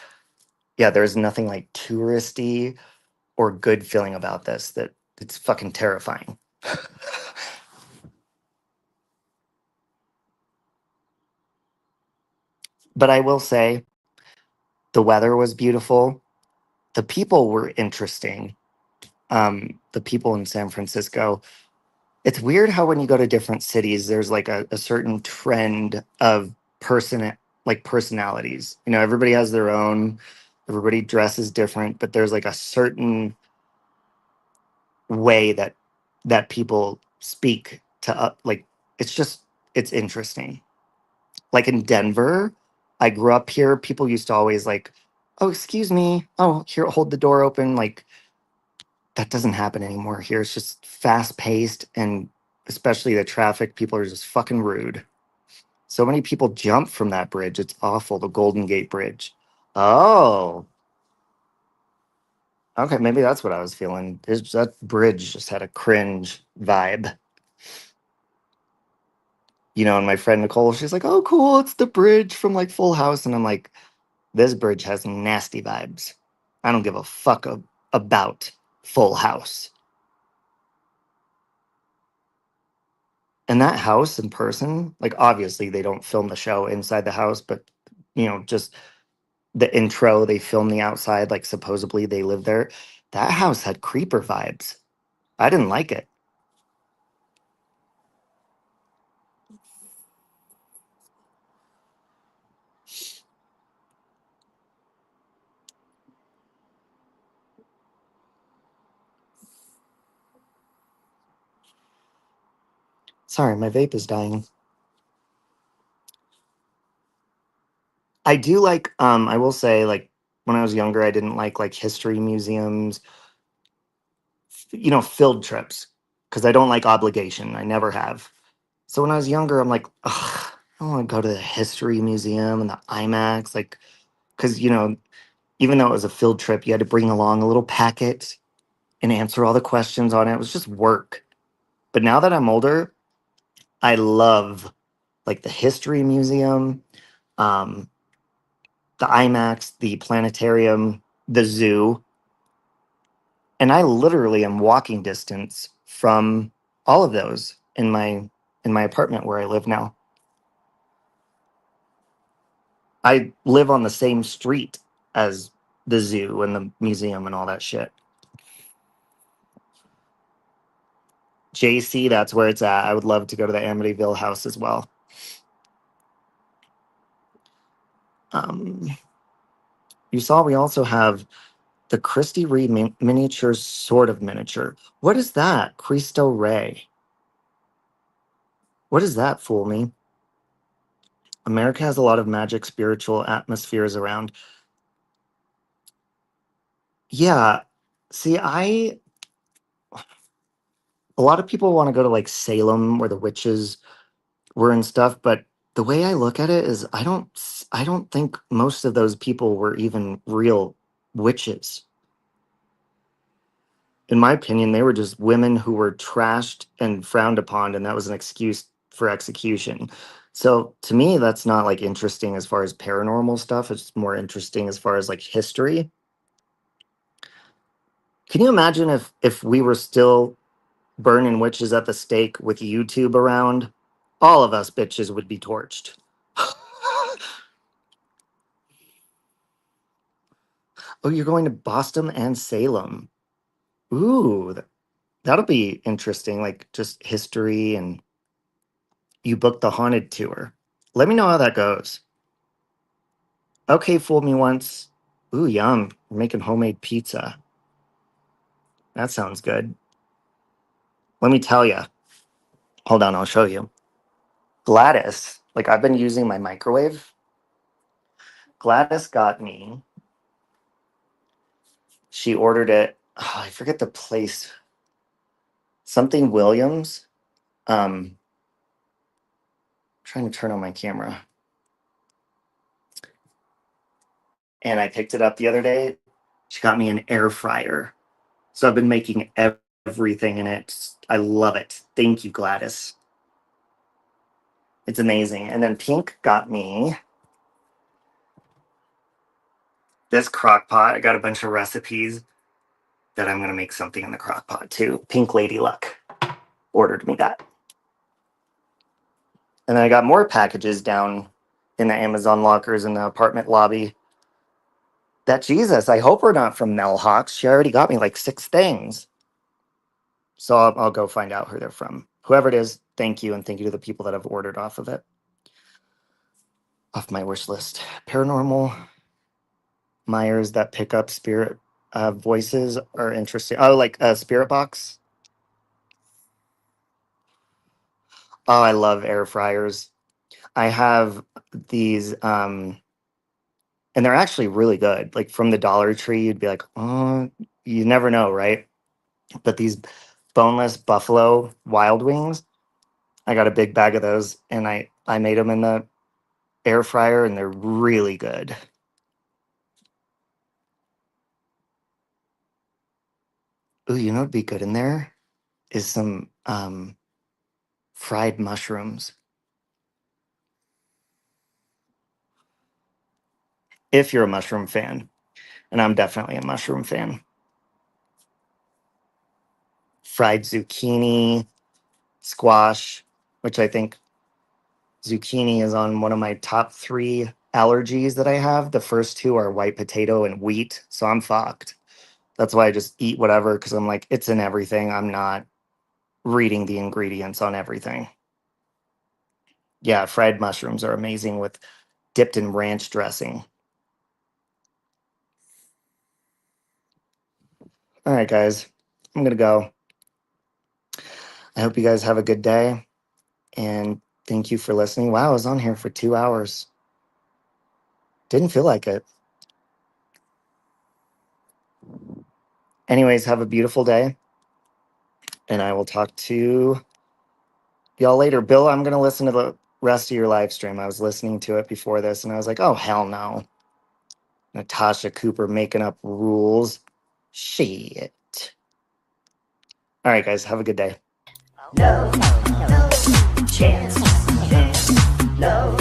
yeah, there's nothing like touristy or good feeling about this. That it's fucking terrifying. But I will say the weather was beautiful. The people were interesting. The people in San Francisco. It's weird how when you go to different cities, there's like a certain trend of personalities. You know, everybody has their own, everybody dresses different, but there's like a certain way that people speak to like it's just it's interesting. Like in Denver, I grew up here, people used to always like, oh, excuse me, oh, here, hold the door open, like that doesn't happen anymore here. It's just fast paced, and especially the traffic, people are just fucking rude. So many people jump from that bridge. It's awful, the Golden Gate Bridge. Oh, okay, maybe that's what I was feeling. That bridge just had a cringe vibe. You know, and my friend Nicole, she's like, "Oh, cool, it's the bridge from like Full House," and I'm like, "This bridge has nasty vibes. I don't give a fuck about Full House." And that house in person, like obviously they don't film the show inside the house, but just the intro, they filmed the outside, like supposedly they live there. That house had creeper vibes. I didn't like it. Sorry, my vape is dying. I do like, I will say, like, when I was younger, I didn't like history museums, field trips, because I don't like obligation. I never have. So when I was younger, I'm like, ugh, I don't want to go to the history museum and the IMAX, like, because, even though it was a field trip, you had to bring along a little packet and answer all the questions on it. It was just work. But now that I'm older, I love like the history museum, um, the IMAX, the planetarium, the zoo, and I literally am walking distance from all of those in my apartment where I live now. I live on the same street as the zoo and the museum and all that shit. JC, that's where it's at. I would love to go to the Amityville house as well. Um, you saw we also have the Christy Reed miniature, sort of miniature. What is that? Cristo Rey. What does that fool me? America has a lot of magic, spiritual atmospheres around. Yeah. See, a lot of people want to go to like Salem where the witches were and stuff, but the way I look at it is I don't think most of those people were even real witches. In my opinion, they were just women who were trashed and frowned upon, and that was an excuse for execution. So to me, that's not like interesting as far as paranormal stuff. It's more interesting as far as like history. Can you imagine if we were still burning witches at the stake with YouTube around? All of us bitches would be torched. Oh, you're going to Boston and Salem. Ooh, that'll be interesting. Like just history, and you booked the haunted tour. Let me know how that goes. Okay, fooled me once. Ooh, yum. We're making homemade pizza. That sounds good. Let me tell you. Hold on, I'll show you. Gladys, like I've been using my microwave. Gladys got me. She ordered it. Oh, I forget the place. Something Williams. Trying to turn on my camera. And I picked it up the other day. She got me an air fryer. So I've been making everything in it. I love it. Thank you, Gladys. It's amazing. And then Pink got me this crock pot. I got a bunch of recipes that I'm going to make something in the crock pot too. Pink Lady Luck ordered me that. And then I got more packages down in the Amazon lockers in the apartment lobby. That Jesus, I hope we're not from Mel Hawks. She already got me like 6 things. So I'll go find out who they're from. Whoever it is, thank you. And thank you to the people that have ordered off of it. Off my wish list. Paranormal Myers that pick up spirit voices are interesting. Oh, like a spirit box. Oh, I love air fryers. I have these, and they're actually really good. Like from the Dollar Tree, you'd be like, oh, you never know, right? But these boneless buffalo wild wings, I got a big bag of those, and I made them in the air fryer, and they're really good. Ooh, you know what'd be good in there is some fried mushrooms. If you're a mushroom fan, and I'm definitely a mushroom fan. Fried zucchini, squash, which I think zucchini is on one of my top 3 allergies that I have. The first two are white potato and wheat, so I'm fucked. That's why I just eat whatever because I'm like, it's in everything. I'm not reading the ingredients on everything. Yeah, fried mushrooms are amazing with dipped in ranch dressing. All right, guys, I'm gonna go. I hope you guys have a good day, and thank you for listening. Wow, I was on here for 2 hours. Didn't feel like it. Anyways, have a beautiful day, and I will talk to y'all later. Bill, I'm gonna listen to the rest of your live stream. I was listening to it before this, and I was like, oh hell no. Natasha Cooper making up rules. Shit. All right, guys, have a good day. No chance, no